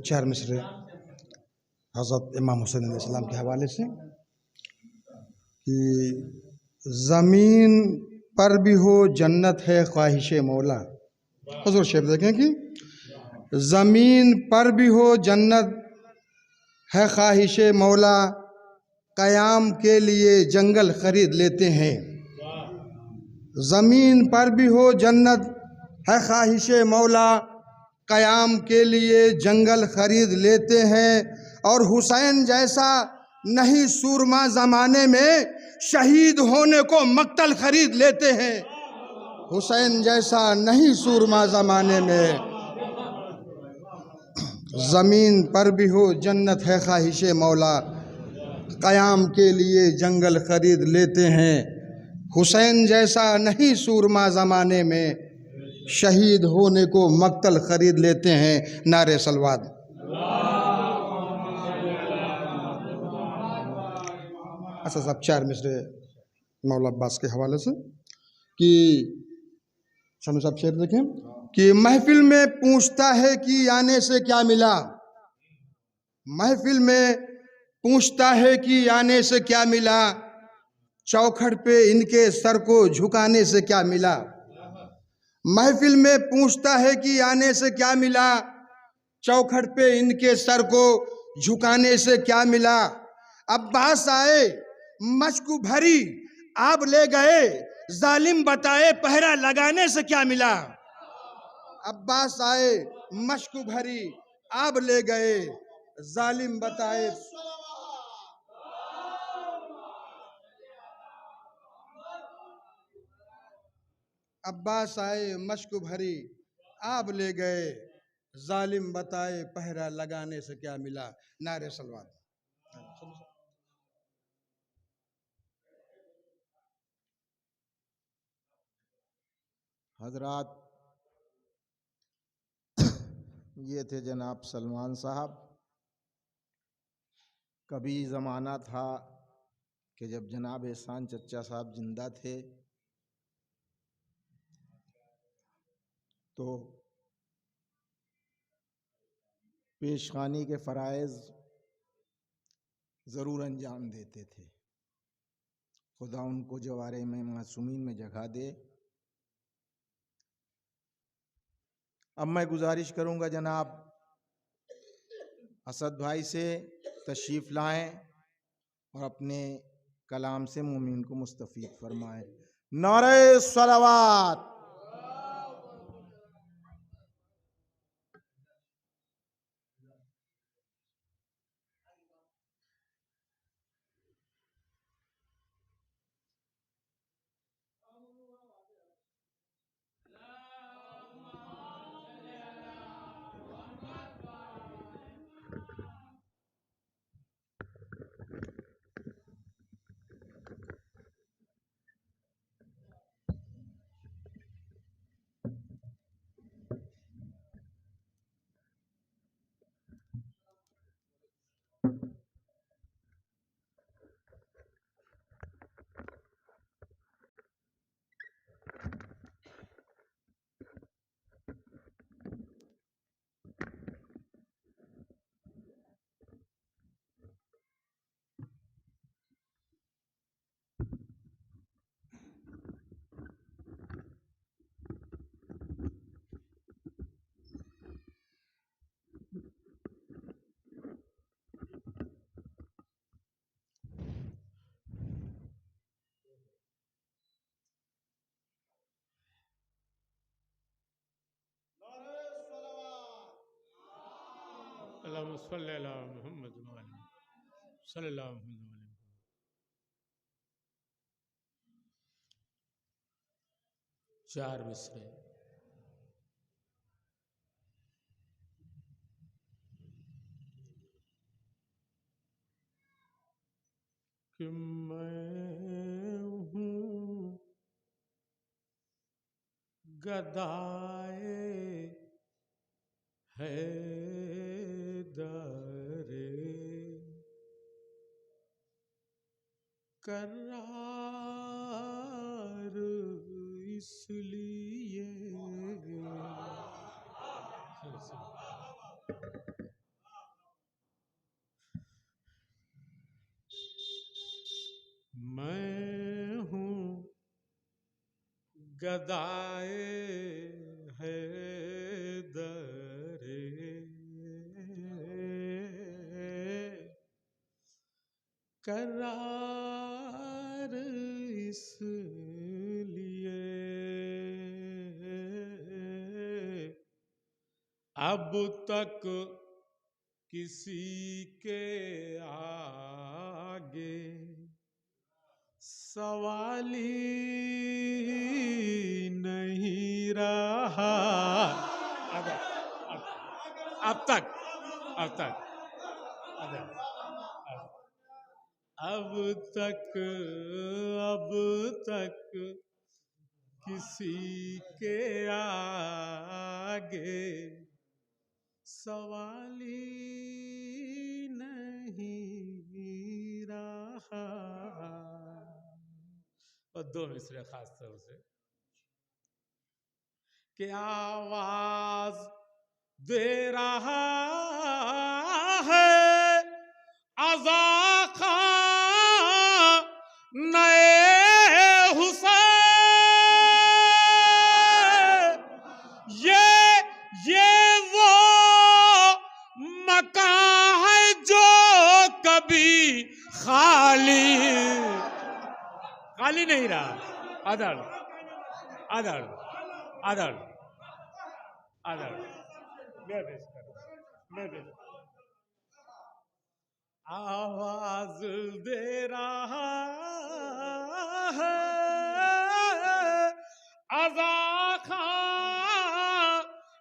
चार मिसरे हज़रत इमाम हुसैन अलैहिस्सलाम के हवाले से कि ज़मीन पर भी हो जन्नत है ख्वाहिश मौला। हुज़ूर शेर देखें कि ज़मीन पर भी हो जन्नत है ख्वाहिश मौला, क़याम के लिए जंगल खरीद लेते हैं। ज़मीन पर भी हो जन्नत है ख्वाहिश मौला, क़याम के लिए जंगल खरीद लेते हैं। और हुसैन जैसा नहीं सूरमा ज़माने में, शहीद होने को मक्तल खरीद लेते हैं। हुसैन जैसा नहीं सूरमा ज़माने में, ज़मीन पर भी हो जन्नत है ख्वाहिश मौला, क़याम के लिए जंगल खरीद लेते हैं। हुसैन जैसा नहीं सूरमा ज़माने में, शहीद होने को मक्तल खरीद लेते हैं। नारे सलवात। अच्छा साहब, चार मिसरे मौला अब्बास के हवाले से कि शनु साहब शेर देखें कि महफिल में पूछता है कि आने से क्या मिला। महफिल में पूछता है कि आने से क्या मिला, चौखट पे इनके सर को झुकाने से क्या मिला। महफिल में पूछता है कि आने से क्या मिला, चौखट पे इनके सर को झुकाने से क्या मिला। अब्बास आए मशक भरी आब ले गए, जालिम बताए पहरा लगाने से क्या मिला। अब्बास आए मशक भरी आब ले गए, जालिम बताए। अब्बास आए मशक भरी आब ले गए, जालिम बताए पहरा लगाने से क्या मिला। नारे सलवात। हजरात, ये थे जनाब सलमान साहब। कभी ज़माना था कि जब जनाब एहसान चच्चा साहब जिंदा थे तो पेशखानी के फ़राइज़ ज़रूर अंजाम देते थे। खुदा उनको जवारे में मासूमीन में जगह दे। अब मैं गुजारिश करूंगा जनाब असद भाई से तशरीफ़ लाएं और अपने कलाम से मोमिन को मुस्तफ़ीद फरमाएं। नारे सलावत। अल्लाहुम्मा सल्ली अला मुहम्मद व अला सल्लल्लाहु अलैहि वसल्लम। चार मिसरे। कि मैं हूँ गदाए हैदरे, करार इसलिए गदाए हैदरे करार इसलिए अब तक किसी के आगे सवाली नहीं रहा। अब तक किसी के आगे सवाली नहीं रहा। और दो मिसरे खास तौर से कि आवाज दे रहा है आज़ा खां नए हुसैन, ये वो मकान है जो कभी खाली नहीं रहा। अदर आवाज दे रहा है आज़ा खां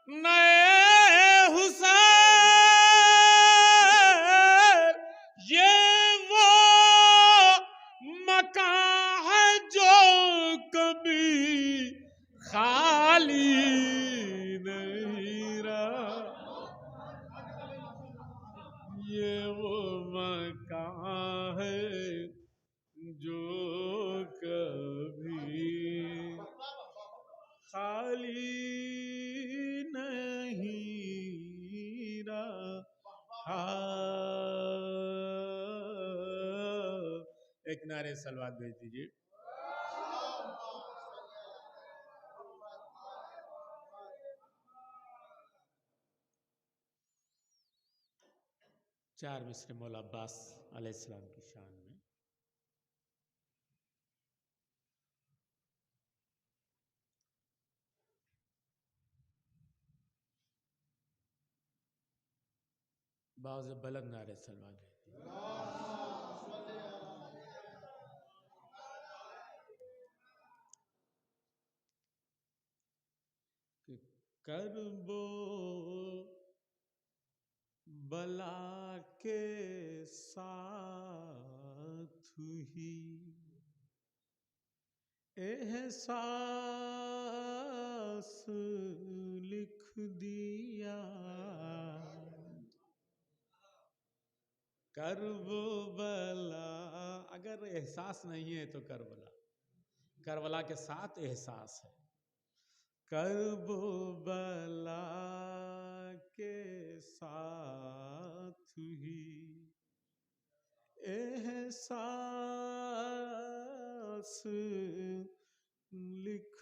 नए हुसैन, ये वो मकान है जो कभी खाली नहीं रहा। ये वो मकान है जो कभी खाली नहीं रहा। एक नारे सलवात भेज दीजिए। चार मिसरे मौला अब्बास अलैहिस्सलाम की शान में। बाज़ बुलंद नारे सलवात भेज दीजिए। कि करबो बला के साथ ही एहसास लिख दिया। करबो बला, अगर एहसास नहीं है तो करबला के साथ एहसास है। करबो बला के साथ ही एहसास लिख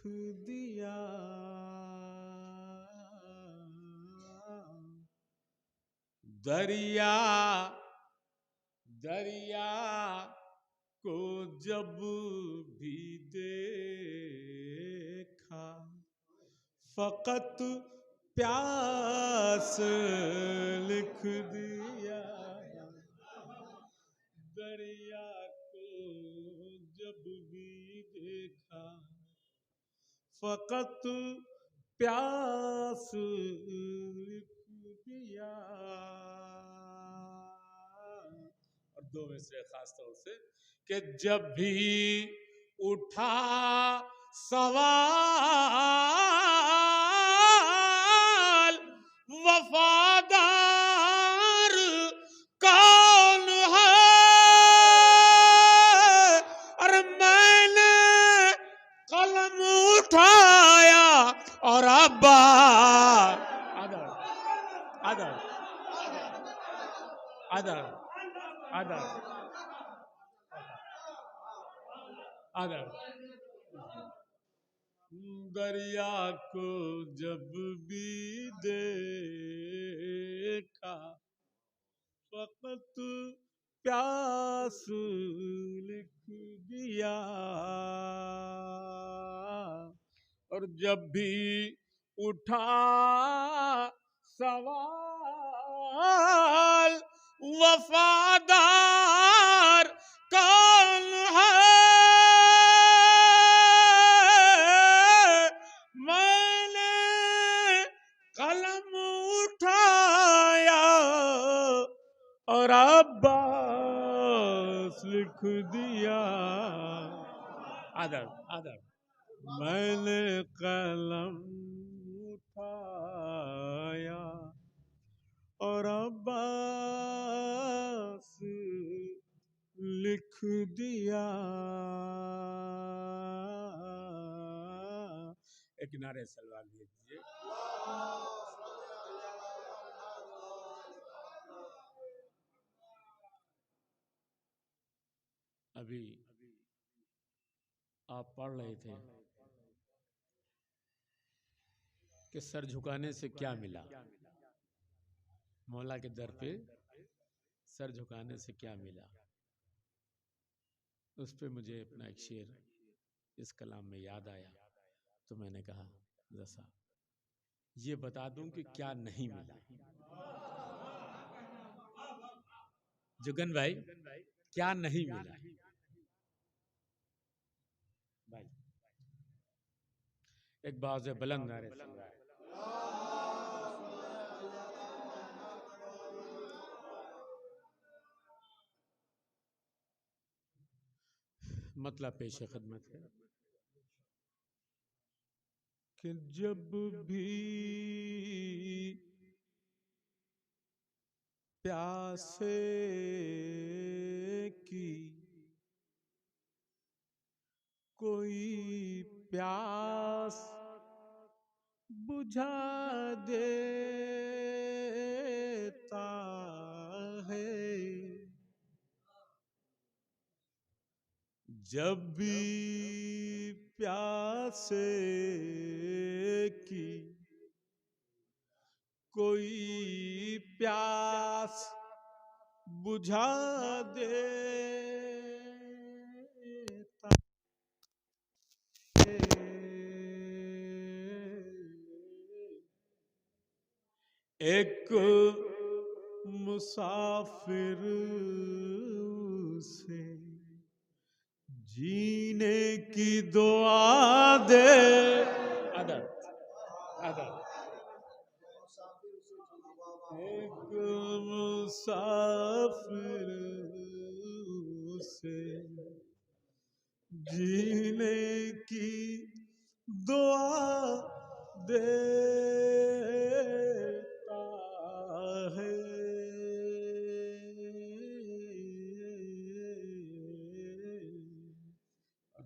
दिया। दरिया को जब भी देखा फकत प्यास लिख दिया। दरिया को जब भी देखा फकत प्यास लिख दिया। और दो में से खास तौर से कि जब भी उठा सवाल वफादार कौन है, अरे मैंने कलम उठाया और अब्बा दरिया को जब भी देखा फकत प्यास लिख दिया, और जब भी उठा सवाल वफादार कौन है, मैंने कलम उठाया और अब्बास लिख दिया। आदर आदर मैंने कलम उठाया और अब्बास लिख दिया। एक किनारे सलवार लिख दीजिए। अभी आप पढ़ रहे थे कि सर झुकाने से क्या मिला, मौला के दर पे सर झुकाने से क्या मिला। उस पे मुझे अपना एक शेर इस कलाम में याद आया, तो मैंने कहा जैसा ये बता दूं कि क्या नहीं मिला। जुगन भाई क्या नहीं मिला भाई? एक बात बुलंद नारे सुन रहा है। मतलब पेश खिदमत है कि जब भी प्यासे की कोई प्यास बुझा देता है, जब भी प्यासे की कोई प्यास बुझा देता है, एक मुसाफिर से जीने की दुआ दे। अदर अदर एक मुसाफिर से जीने की दुआ देता है,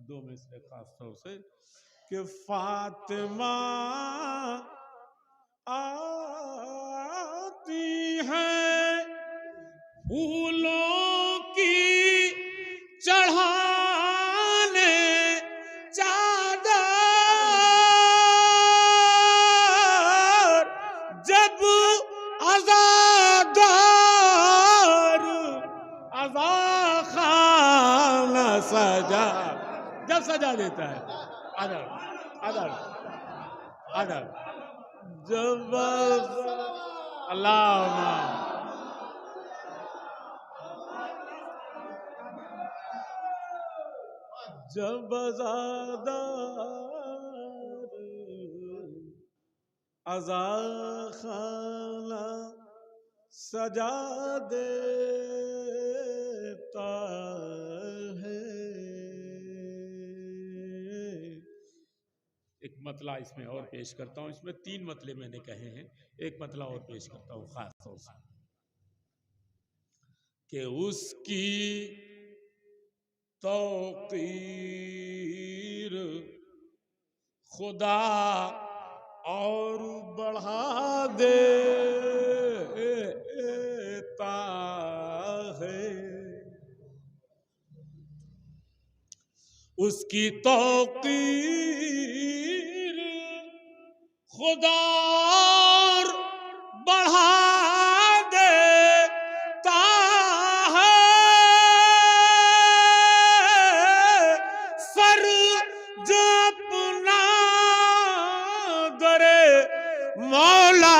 दो में से खास तौर से कि फातिमा आती है फूलों की चढ़ाने चादर, जब आजादार आजा खाना सजा, जब सजा देता है। आदर आदर आदर जब अल्लाह जब आजादार आजा खाना सजा देता है। एक मतला इसमें और पेश करता हूं, इसमें 3 मतले मैंने कहे हैं, एक मतला और पेश करता हूं खास तौर से कि उसकी तौकीर खुदा और बढ़ा देता है, उसकी तौकीर खुदा और बढ़ा देता है, सर जो अपना दरे मौला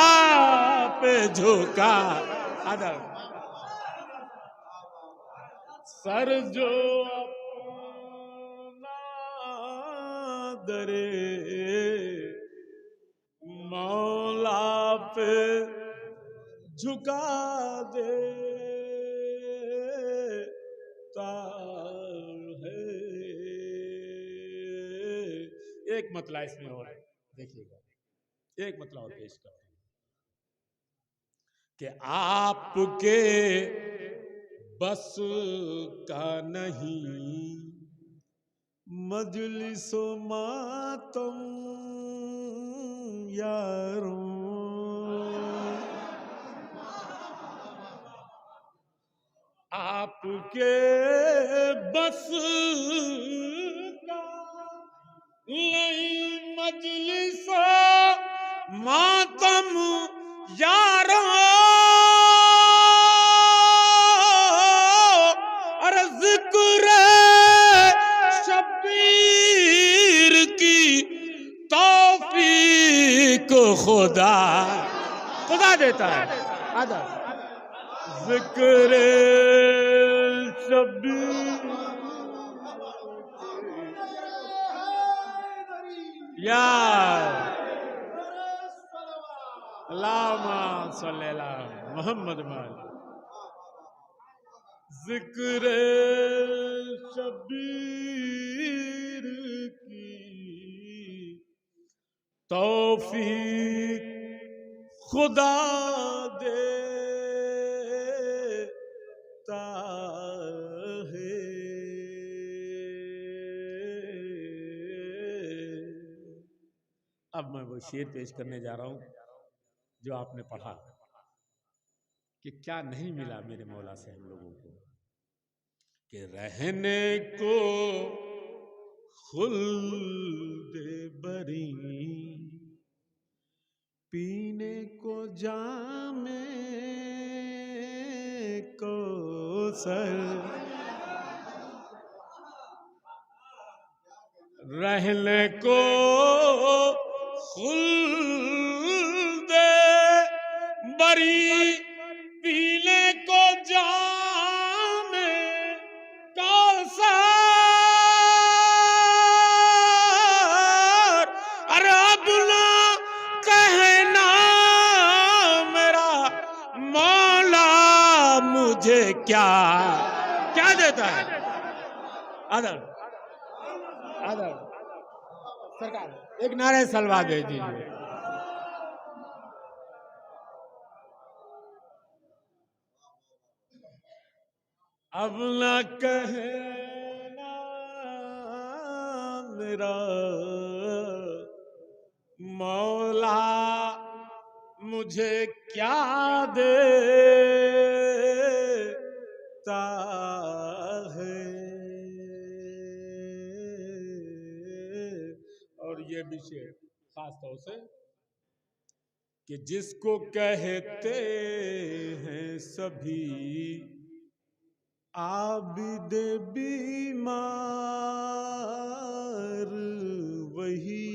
पे झुका, अदर सर जो अपना दरे मौला पे झुका देता है। एक मतला इसमें और देखिएगा, एक मतला और पेश करते हैं कि आपके बस का नहीं मजलिसो मातम यारों, आपके बस का नहीं मजलिसो मातम यारों, और जिक्र शब्बीर की तौफीक खुदा खुदा देता है। आधा जिक्र शब्बीर या अल्लाहुम्मा सल्ली अला मोहम्मद जिक्र शब्बीर की तौफीक खुदा देता है। अब मैं वो शेर पेश करने जा रहा हूं जो आपने पढ़ा कि क्या नहीं मिला मेरे मौला से हम लोगों को, कि रहने को खुल्द बरी, पीने को जामे कौसर, रहने को खुल्द बरी, पीने को जामे कौसर, अरे अब ना कहना मेरा मौला मुझे क्या क्या देता है। आदर आदर सरकार एक नारे सलवा दे दीजिए। अब न कहना मेरा मौला मुझे क्या देता है। और ये विषय खास तौर से कि जिसको कहते हैं सभी आबिद बीमार वही,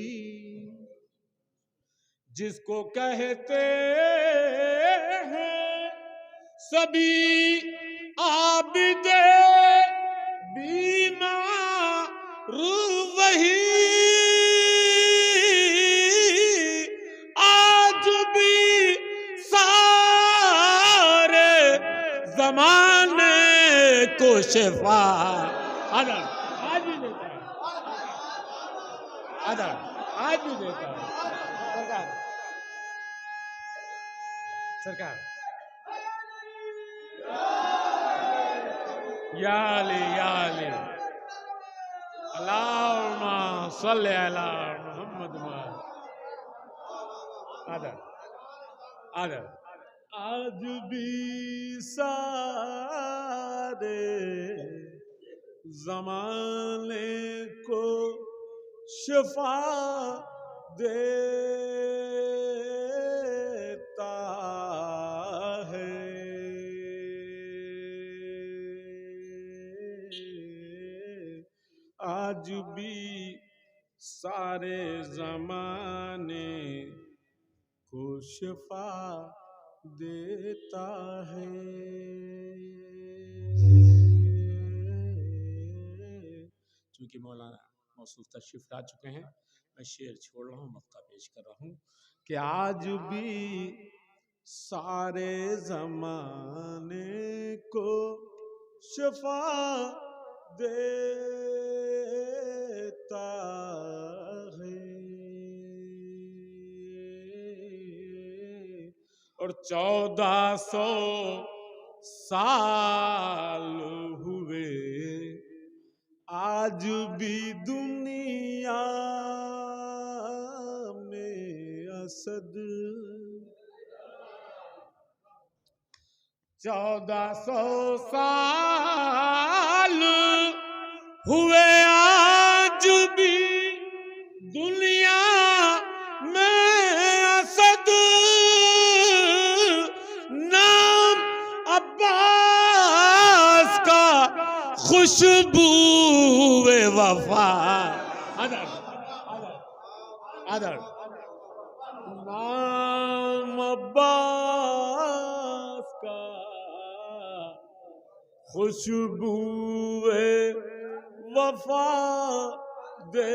जिसको कहते हैं सभी आबिद बीमार वही, आज भी सारे जमाने को शिफा अदर आज भी देता है। अदर आज भी देता है। सरकार सरकार या अली अल्लाहुम्मा सल्ली अला मोहम्मद। आदर आदर आज भी सारे जमाने को शिफा देता आज भी सारे जमाने को शिफा देता है। चूंकि मौलाना मौसूफ तशरीफ ला चुके हैं, मैं शेर छोड़ रहा हूँ, मक्ता पेश कर रहा हूँ कि आज भी सारे जमाने को शिफा देता है। और 1400 साल हुए आज भी दुनिया में असद। 1400 साल हुए आज भी दुनिया में असद। नाम अब्बास का खुशबू वफा। अदर नाम अब्बास का खुशबू वफा देता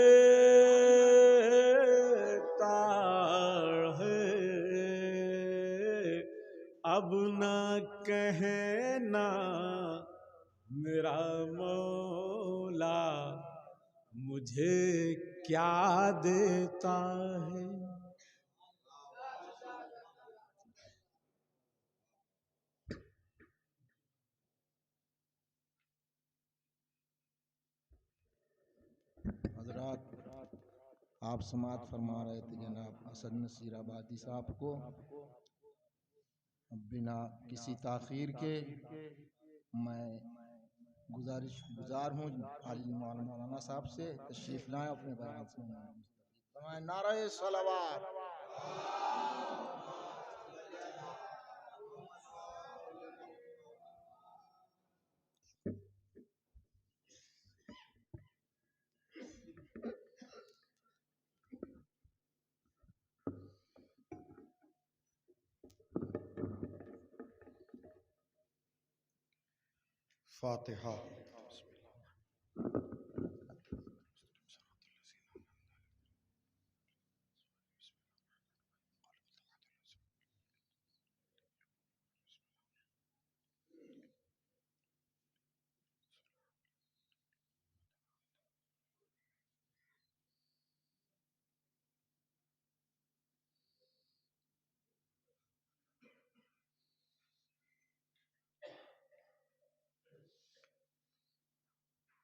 है। अब ना कहना मेरा मौला मुझे क्या देता है। हजरात, आप समात फरमा रहे थे जनाब असद नसीर आबादी साहब को। बिना किसी ताखीर के मैं गुजार हूँ आलिम मौलाना साहब से तशरीफ लाएं अपने बयान से। नारे सलावत। फातिहा।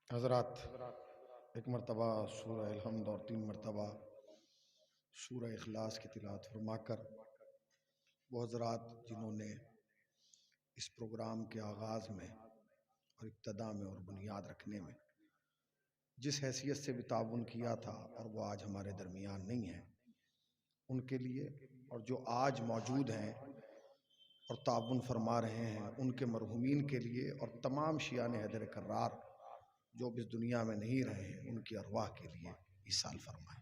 हजरात, एक मरतबा सूरह अल-हम्द और 3 मरतबा सूरह इखलास की तिलावत फरमाकर वो हजरात जिन्होंने इस प्रोग्राम के आगाज़ में और इब्तदा में और बुनियाद रखने में जिस हैसियत से भी ताउन किया था और वो आज हमारे दरमियान नहीं है, उनके लिए और जो आज मौजूद हैं और ताउन फरमा रहे हैं उनके मरहूमीन के लिए और तमाम शियाने हैदर कर्रार जो भी इस दुनिया में नहीं रहे हैं उनकी अरवाह के लिए ईसाल फरमाएं।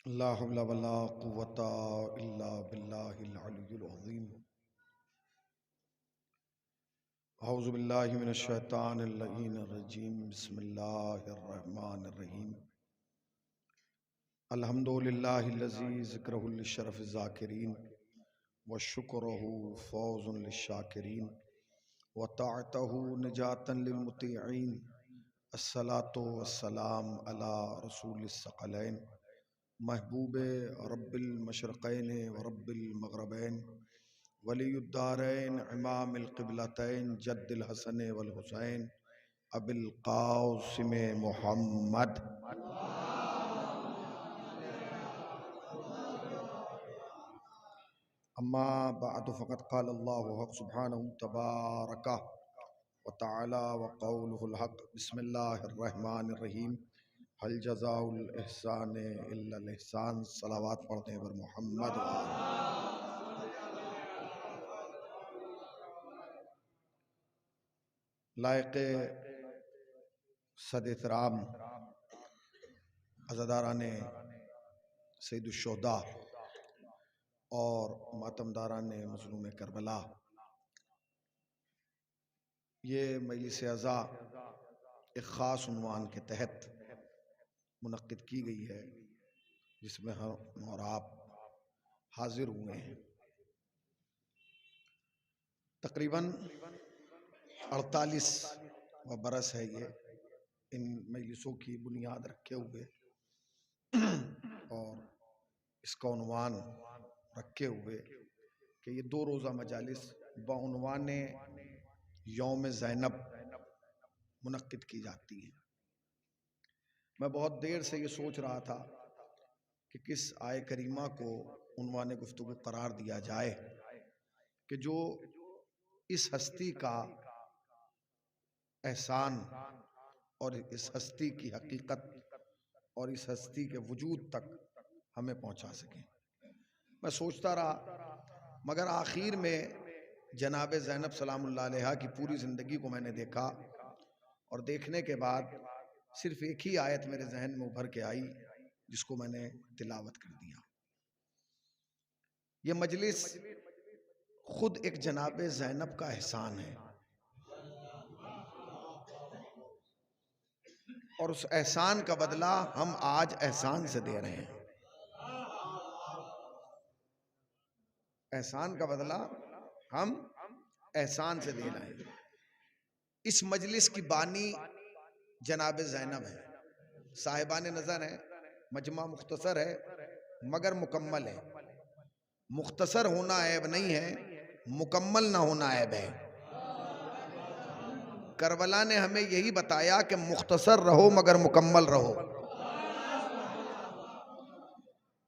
ला हौला वला कुव्वता इल्ला बिल्लाहिल अलिय्युल अज़ीम। औज़ु बिल्लाहि मिनश शैतानिर रजीम। बिस्मिल्लाहिर रहमानिर रहीम। अल्हम्दुलिल्लाहिल्लज़ी ज़िक्रुहु लिशरफ़ि ज़ाकिरीन व शुक्रुहु फ़ौज़ुन लिशाकिरीन व ताअतुहु निजातन लिलमुतीईन। अस्सलातु वस्सलाम अला रसूलिस सकलैन महबूब रब्बिल मशरक़ैन व रब्बिल मग़रबैन वलीयुद्दारैन इमामिल क़िबलतैन जद्दिल हसन वल हुसैन अबिल क़ासिम मुहम्मद। अम्मा बअद फ़क़द क़ाल अल्लाहु हक़ सुब्हानहु तबारक व तआला व क़ौलुहुल हक़। बिस्मिल्लाहिर रहमानिर रहीम। हल जज़ाउल इहसान इल्लल इहसान। सलावत पढ़ते हैं बर मोहम्मद। लायक़े सद एहतराम अज़ादारान सैयदुश्शुहदा और मातमदारान मज़लूम करबला, ये मजलिस अज़ा एक ख़ास उन्वान के तहत मुनक़्क़िद की गई है, जिसमें हम और आप हाजिर हुए हैं। तकरीबन 48वां बरस है ये इन मजलिसों की बुनियाद रखे हुए और इसका उन्वान रखे हुए कि ये 2 रोज़ा मजालिस बउन्वान यौम ज़ैनब मुनक़्क़िद की जाती हैं। मैं बहुत देर से ये सोच रहा था कि किस आय करीमा को उन्वान गुफ्तगू करार दिया जाए कि जो इस हस्ती का एहसान और इस हस्ती की हकीकत और इस हस्ती के वजूद तक हमें पहुंचा सके। मैं सोचता रहा, मगर आखिर में जनाब ज़ैनब सलामुल्लाह अलैहा की पूरी ज़िंदगी को मैंने देखा और देखने के बाद सिर्फ एक ही आयत मेरे जहन में उभर के आई, जिसको मैंने तिलावत कर दिया। ये मजलिस खुद एक जनाब ज़ैनब का एहसान है और उस एहसान का बदला हम आज एहसान से दे रहे हैं। एहसान का बदला हम एहसान से दे रहे हैं। इस मजलिस की बानी जनाब ज़ैनब है, साहिबान नज़र है, मजमा मुख्तसर है मगर मुकम्मल है। मुख्तसर होना ऐब नहीं है, मुकम्मल ना होना ऐब है। करबला ने हमें यही बताया कि मुख्तसर रहो मगर मुकम्मल रहो।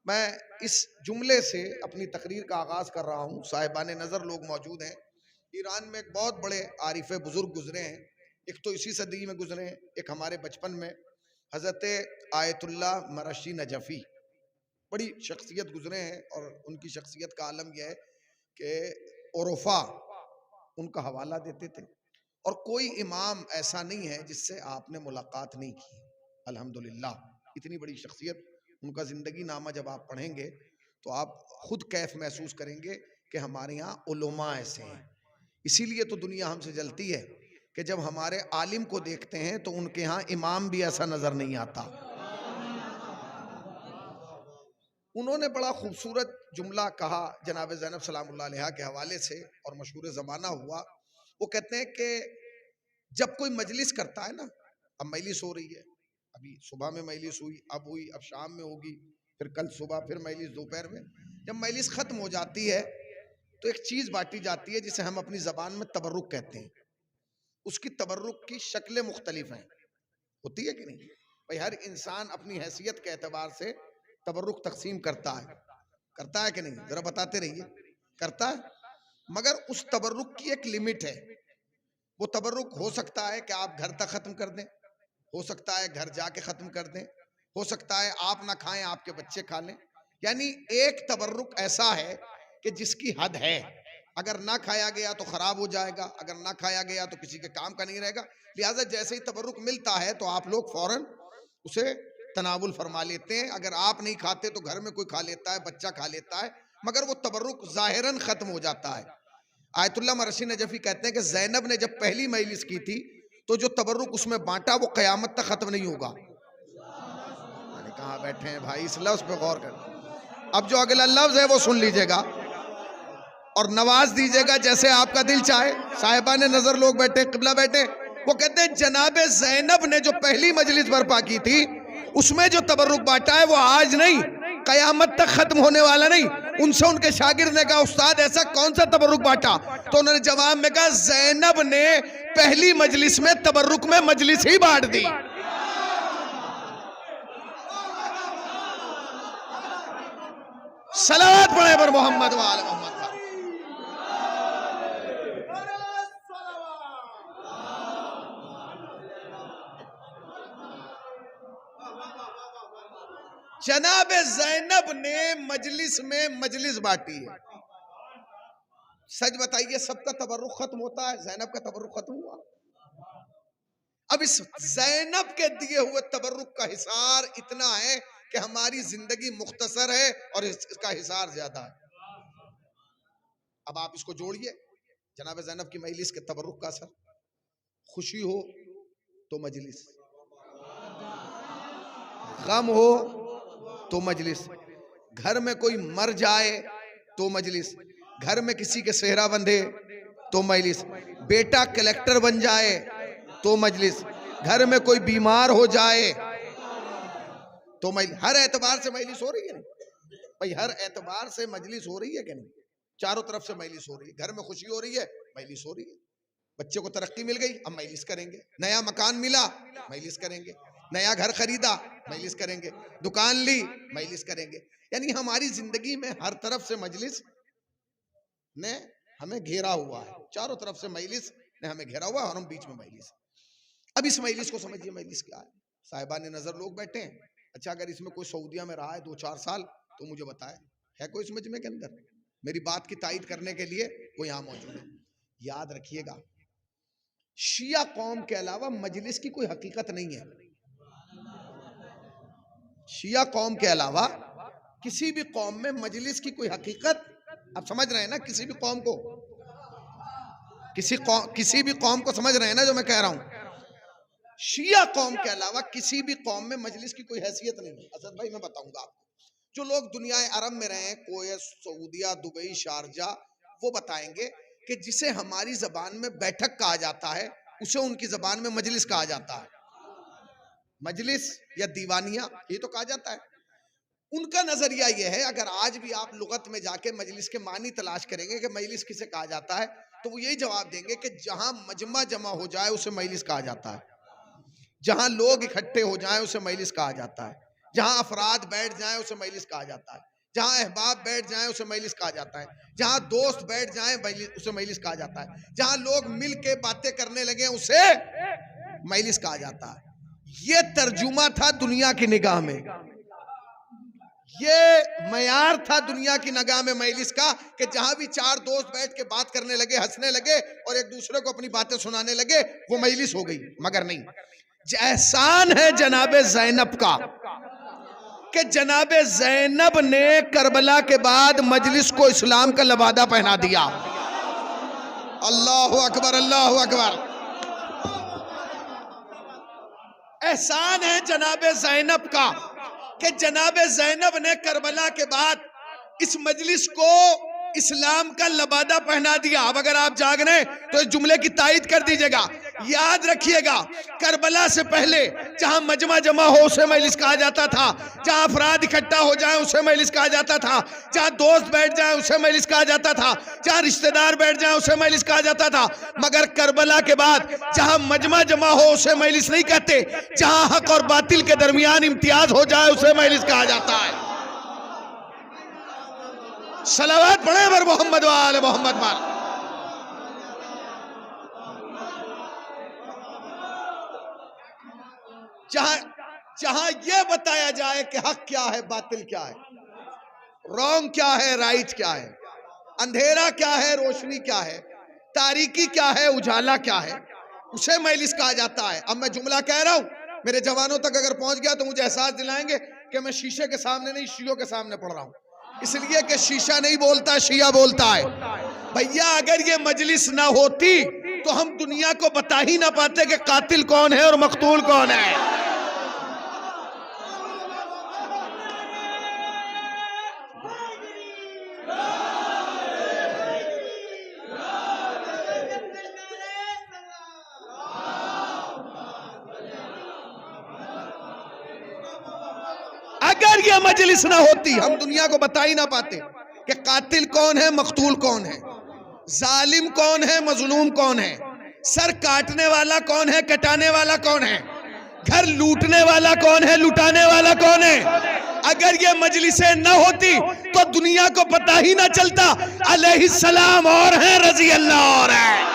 मैं इस जुमले से अपनी तकरीर का आगाज़ कर रहा हूँ। साहिबान नज़र लोग मौजूद हैं। ईरान में एक बहुत बड़े आरिफ बुजुर्ग गुजरे हैं, एक तो इसी सदी में गुजरे हैं, एक हमारे बचपन में हज़रत आयतुल्लाह मरशी नजफ़ी, बड़ी शख्सियत गुजरे हैं और उनकी शख्सियत का आलम यह है कि उरफा उनका हवाला देते थे और कोई इमाम ऐसा नहीं है जिससे आपने मुलाकात नहीं की। अल्हम्दुलिल्लाह, इतनी बड़ी शख्सियत। उनका ज़िंदगी नामा जब आप पढ़ेंगे तो आप खुद कैफ महसूस करेंगे कि हमारे यहाँ उलमा ऐसे हैं। इसीलिए तो दुनिया हमसे जलती है कि जब हमारे आलिम को देखते हैं तो उनके यहाँ इमाम भी ऐसा नज़र नहीं आता। उन्होंने बड़ा खूबसूरत जुमला कहा जनाब ज़ैनब सलामुल्लाह अलैहा के हवाले से और मशहूर ज़माना हुआ। वो कहते हैं कि जब कोई मजलिस करता है ना, अब मजलिस हो रही है, अभी सुबह में मजलिस हुई, अब हुई, अब शाम में होगी, फिर कल सुबह फिर मजलिस दोपहर में। जब मजलिस ख़त्म हो जाती है तो एक चीज़ बांटी जाती है जिसे हम अपनी ज़बान में तबर्रुक कहते हैं। उसकी तबर्रुक की शक्लें मुख्तलिफ हैं, होती है कि नहीं भाई? हर इंसान अपनी हैसियत के एतबार से तबर्रुक तकसीम करता है कि नहीं? ज़रा बताते रहिए। करता है, मगर उस तबर्रुक की एक लिमिट है। वो तबर्रुक हो सकता है कि आप घर तक ख़त्म कर दें, हो सकता है घर जाके ख़त्म कर दें, हो सकता है आप ना खाएं आपके बच्चे खा लें। यानी एक तबर्रुक ऐसा है कि जिसकी हद है। अगर ना खाया गया तो ख़राब हो जाएगा, अगर ना खाया गया तो किसी के काम का नहीं रहेगा। लिहाजा जैसे ही तबर्रुक मिलता है तो आप लोग फ़ौरन उसे तनावुल फरमा लेते हैं। अगर आप नहीं खाते तो घर में कोई खा लेता है, बच्चा खा लेता है, मगर वो तबर्रुक ज़ाहिरन ख़त्म हो जाता है। आयतुल्लाह मरशी नजफ़ी कहते हैं कि ज़ैनब ने जब पहली मजलिस की थी तो जो तबर्रुक उसमें बांटा वो क़यामत तक ख़त्म नहीं होगा। मैंने कहा बैठे हैं भाई, इस लफ्ज़ पे गौर कर। अब जो अगला लफ्ज़ है वो सुन लीजिएगा और नवाज दीजिएगा जैसे आपका दिल चाहे। साहिबान नज़र लोग बैठे, क़िबला बैठे। वो कहते हैं जनाबे ज़ैनब ने जो पहली मजलिस बर्पा की थी उसमें जो तबर्रुक बांटा है वो आज नहीं, कयामत तक खत्म होने वाला नहीं। उनसे उनके शागिर्द ने कहा उस्ताद ऐसा कौन सा तबरुक बांटा? तो उन्होंने जवाब में कहा ज़ैनब ने पहली मजलिस में तबरुक में मजलिस ही बांट दी। सलावत पढ़े पर मोहम्मद वाले मोहम्मद। जनाब ज़ैनब ने मजलिस में मजलिस बांटी है। सच बताइए सबका तबरुक खत्म होता है, ज़ैनब का तबरुक खत्म हुआ? अब इस ज़ैनब के दिए हुए तबरुक का हिसार इतना है कि हमारी जिंदगी मुख्तसर है और इसका हिसार ज्यादा है। अब आप इसको जोड़िए, जनाब ज़ैनब की मजलिस के तबरुक का असर। खुशी हो तो मजलिस, गम हो तो मजलिस, घर में कोई मर जाए तो मजलिस, घर में किसी के सेहरा बंधे तो मजलिस, बेटा कलेक्टर बन जाए तो मजलिस, घर में कोई बीमार हो जाए तो मजलिस। हर एतबार से मजलिस हो रही है नहीं भाई, हर एतबार से मजलिस हो रही है कि नहीं? चारों तरफ से मजलिस हो रही है। घर में खुशी हो रही है, मजलिस हो रही है। बच्चे को तरक्की मिल गई, अब मजलिस करेंगे। नया मकान मिला, मजलिस करेंगे। नया घर खरीदा, मजलिस करेंगे। दुकान ली, मजलिस करेंगे। यानी हमारी जिंदगी में हर तरफ से मजलिस ने हमें घेरा हुआ है, चारों तरफ से मजलिस ने हमें घेरा हुआ है और हम बीच में मजलिस। अब इस मजलिस को समझिए, मजलिस क्या है? साहिबान नजर लोग बैठे हैं। अच्छा, अगर इसमें कोई सऊदिया में रहा है 2-4 साल तो मुझे बताए, है कोई इस मजमे के अंदर? मेरी बात की तायीद करने के लिए कोई यहाँ मौजूद है। याद रखिएगा, शिया कौम के अलावा मजलिस की कोई हकीकत नहीं है। शिया कौम के अलावा किसी भी कौम में मजलिस की कोई हकीकत, आप समझ रहे हैं ना? किसी भी कौम को, किसी भी कौम को समझ रहे हैं ना जो मैं कह रहा हूं? शिया कौम के अलावा किसी भी कौम में मजलिस की कोई हैसियत नहीं है। असद भाई मैं बताऊंगा आपको, जो लोग दुनिया अरब में रहे, कोयत, सऊदिया, दुबई, शारजा, वो बताएंगे कि जिसे हमारी जबान में बैठक कहा जाता है उसे उनकी जबान में मजलिस कहा जाता है। मजलिस या दीवानिया ये तो कहा जाता है। उनका नजरिया यह है, अगर आज भी आप लुगत में जाके मजलिस के मानी तलाश करेंगे कि मजलिस किसे कहा जाता है, तो वो यही जवाब देंगे कि जहां मजमा जमा हो जाए उसे मजलिस कहा जाता है, जहां लोग इकट्ठे हो जाएं उसे मजलिस कहा जाता है, जहां अफराद बैठ जाएं उसे मजलिस कहा जाता है, जहां अहबाब बैठ जाएं उसे मजलिस कहा जाता है, जहां दोस्त बैठ जाएं उसे मजलिस कहा जाता है, जहां लोग मिल के बातें करने लगे उसे मजलिस कहा जाता है। ये तर्जुमा था दुनिया की निगाह में, ये मयार था दुनिया की निगाह में मजलिस का, कि जहां भी 4 दोस्त बैठ के बात करने लगे, हंसने लगे और एक दूसरे को अपनी बातें सुनाने लगे, वो मजलिस हो गई। मगर नहीं, एहसान है जनाबे ज़ैनब का कि जनाबे ज़ैनब ने करबला के बाद मजलिस को इस्लाम का लबादा पहना दिया। अल्लाहु अकबर, अल्लाहु अकबर। एहसान है जनाबे ज़ैनब का कि जनाबे ज़ैनब ने करबला के बाद इस मजलिस को इस्लाम का लबादा पहना दिया। अब अगर आप जाग रहे हैं तो इस जुमले की तायीद कर दीजिएगा। याद रखिएगा, करबला से पहले जहां मजमा जमा हो उसे मजलिस कहा जाता था, जहां अफराद इकट्ठा हो जाए उसे मजलिस कहा जाता था, जहां दोस्त बैठ जाए उसे मजलिस कहा जाता था, जहां रिश्तेदार बैठ जाए उसे मजलिस कहा जाता था। मगर करबला के बाद जहां मजमा जमा हो उसे मजलिस नहीं कहते, जहां हक और बातिल के दरमियान इम्तियाज हो जाए उसे मजलिस कहा जाता है। सलावत पढ़े बर मोहम्मद वाले मोहम्मद वाले। जहां यह बताया जाए कि हक क्या है, बातिल क्या है, रॉन्ग क्या है, राइट क्या है, अंधेरा क्या है, रोशनी क्या है, तारीकी क्या है, उजाला क्या है, उसे मजलिस कहा जाता है। अब मैं जुमला कह रहा हूं, मेरे जवानों तक अगर पहुंच गया तो मुझे एहसास दिलाएंगे कि मैं शीशे के सामने नहीं, शियों के सामने पढ़ रहा हूं। इसलिए कि शीशा नहीं बोलता, शिया बोलता है। भैया अगर ये मजलिस ना होती तो हम दुनिया को बता ही ना पाते कि कातिल कौन है और मकतूल कौन है। अगर ये मजलिस ना होती हम दुनिया को बता ही ना पाते कि कातिल कौन है, मकतूल कौन है, जालिम कौन है, मजलूम कौन है, सर काटने वाला कौन है, कटाने वाला कौन है, घर लूटने वाला कौन है, लुटाने वाला कौन है। अगर ये मजलिसें न होती तो दुनिया को पता ही ना चलता अलैहिस्सलाम और है, रजी अल्लाह और है।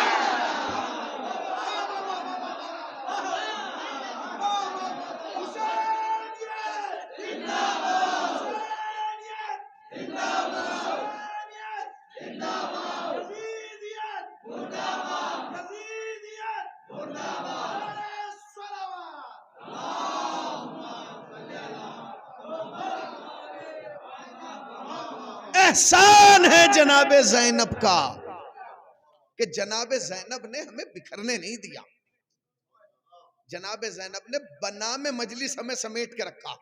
एहसान है जनाबे ज़ैनब का कि जनाबे ज़ैनब ने हमें बिखरने नहीं दिया। जनाबे ज़ैनब ने बना में मजलिस हमें समेट के रखा।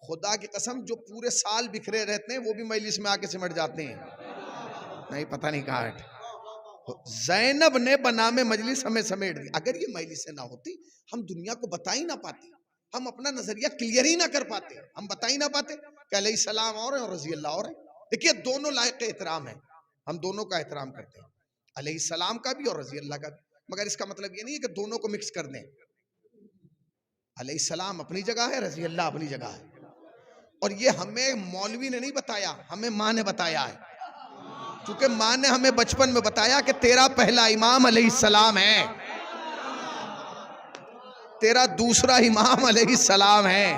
खुदा की कसम जो पूरे साल बिखरे रहते हैं वो भी मजलिस में आके सिमट जाते हैं। नहीं पता नहीं कहाँ है। ज़ैनब ने बना में मजलिस हमें समेट दी। अगर ये मजलिसें ना होती हम दुनिया को बता ही ना पाते, हम अपना नजरिया क्लियर ही ना कर पाते, हम बता ही ना पाते कि अलैहिस्सलाम और है और रजी अल्लाह और है। देखिए दोनों लायक एहतराम है, हम दोनों का एहतराम करते हैं, अलैहिस्सलाम का भी और रजी अल्लाह का भी। मगर इसका मतलब ये नहीं है कि दोनों को मिक्स कर दें। अलैहिस्सलाम अपनी जगह है, रजी अल्लाह अपनी जगह है। और ये हमें मौलवी ने नहीं बताया, हमें माँ ने बताया है। क्योंकि माँ ने हमें बचपन में बताया कि तेरा पहला इमाम अलैहिस्सलाम है, तेरा दूसरा इमाम अलैहिस्सलाम है,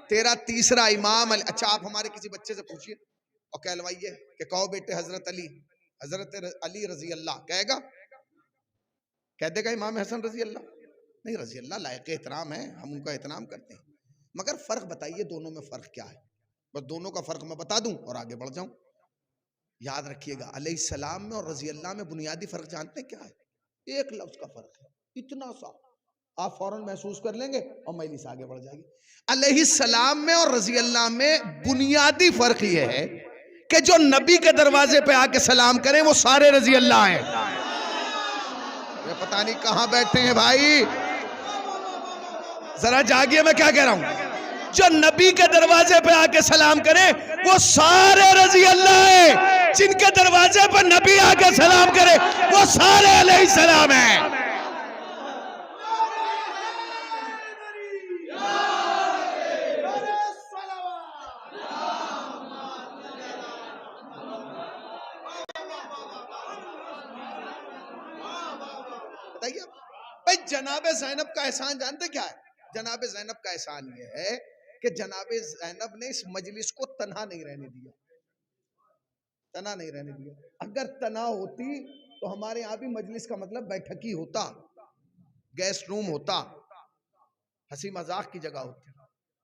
तेरा तीसरा इमाम अच्छा आप हमारे किसी बच्चे से पूछिए और कहलवाइए कि कहो बेटे हजरत अली रजी अल्लाह, कहेगा? कह देगा इमाम हसन रजी अल्लाह? नहीं, रजी अल्लाह लायक एहतराम है, हम उनका एहतराम करते हैं। मगर फर्क बताइए दोनों में फर्क क्या है? बस दोनों का फर्क मैं बता दूं और आगे बढ़ जाऊं। याद रखिएगा अलैहिस्सलाम में और रजी अल्लाह में बुनियादी फर्क जानते हैं क्या है? एक लफ्ज का फर्क है, इतना सा आप फौरन महसूस कर लेंगे और मजलिस आगे बढ़ जाएगी। अलैहिस्सलाम में और रजी अल्लाह में बुनियादी फर्क यह है कि जो नबी के दरवाजे पे आके सलाम करें वो सारे रजी अल्लाह हैं। ये पता नहीं कहां बैठे हैं भाई, जरा जागिए, मैं क्या कह रहा हूं। जो नबी के दरवाजे पे आके सलाम करे वो सारे रजी अल्लाह है, जिनके दरवाजे पर नबी आके सलाम करे वो सारे अलैहिस्सलाम है। बताइए भाई, जनाबे ज़ैनब का एहसान जानते क्या है? जनाबे ज़ैनब का एहसान ये है कि जनाबे ज़ैनब ने इस मजलिस को तन्हा नहीं रहने दिया, तना नहीं रहने दिया। अगर तना होती तो हमारे यहाँ भी मजलिस का मतलब बैठक ही होता, गेस्ट रूम होता, हंसी मजाक की जगह होती।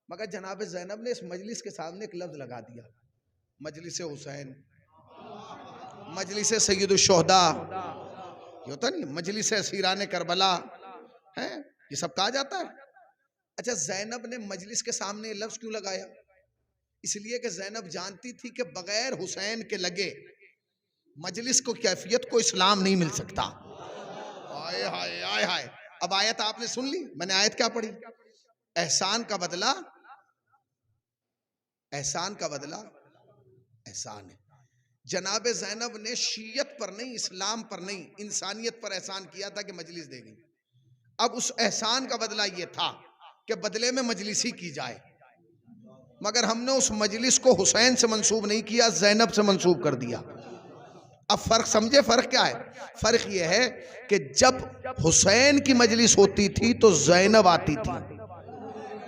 मगर जनाबे ज़ैनब ने इस मजलिस के सामने एक लफ्ज लगा दिया, मजलिस हुसैन, मजलिस सैयदुश शुहदा, ये होता नहीं मजलिस सीराने करबला है, ये सब कहा जाता है। अच्छा, ज़ैनब ने मजलिस के सामने ये लफ्ज क्यों लगाया? इसलिए कि ज़ैनब जानती थी कि बगैर हुसैन के लगे मजलिस को कैफियत को इस्लाम नहीं मिल सकता। हाय हाय हाय हाय। अब आयत आपने सुन ली, मैंने आयत क्या पढ़ी? एहसान का बदला, एहसान का बदला एहसान है। जनाबे ज़ैनब ने शीयत पर नहीं, इस्लाम पर नहीं, इंसानियत पर एहसान किया था कि मजलिस देगी। अब उस एहसान का बदला ये था कि बदले में मजलिस ही की जाए, मगर हमने उस मजलिस को हुसैन से मंसूब नहीं किया, ज़ैनब से मंसूब कर दिया। अब फर्क समझे, फर्क क्या है? फर्क यह है कि जब हुसैन की मजलिस होती थी तो ज़ैनब आती थी,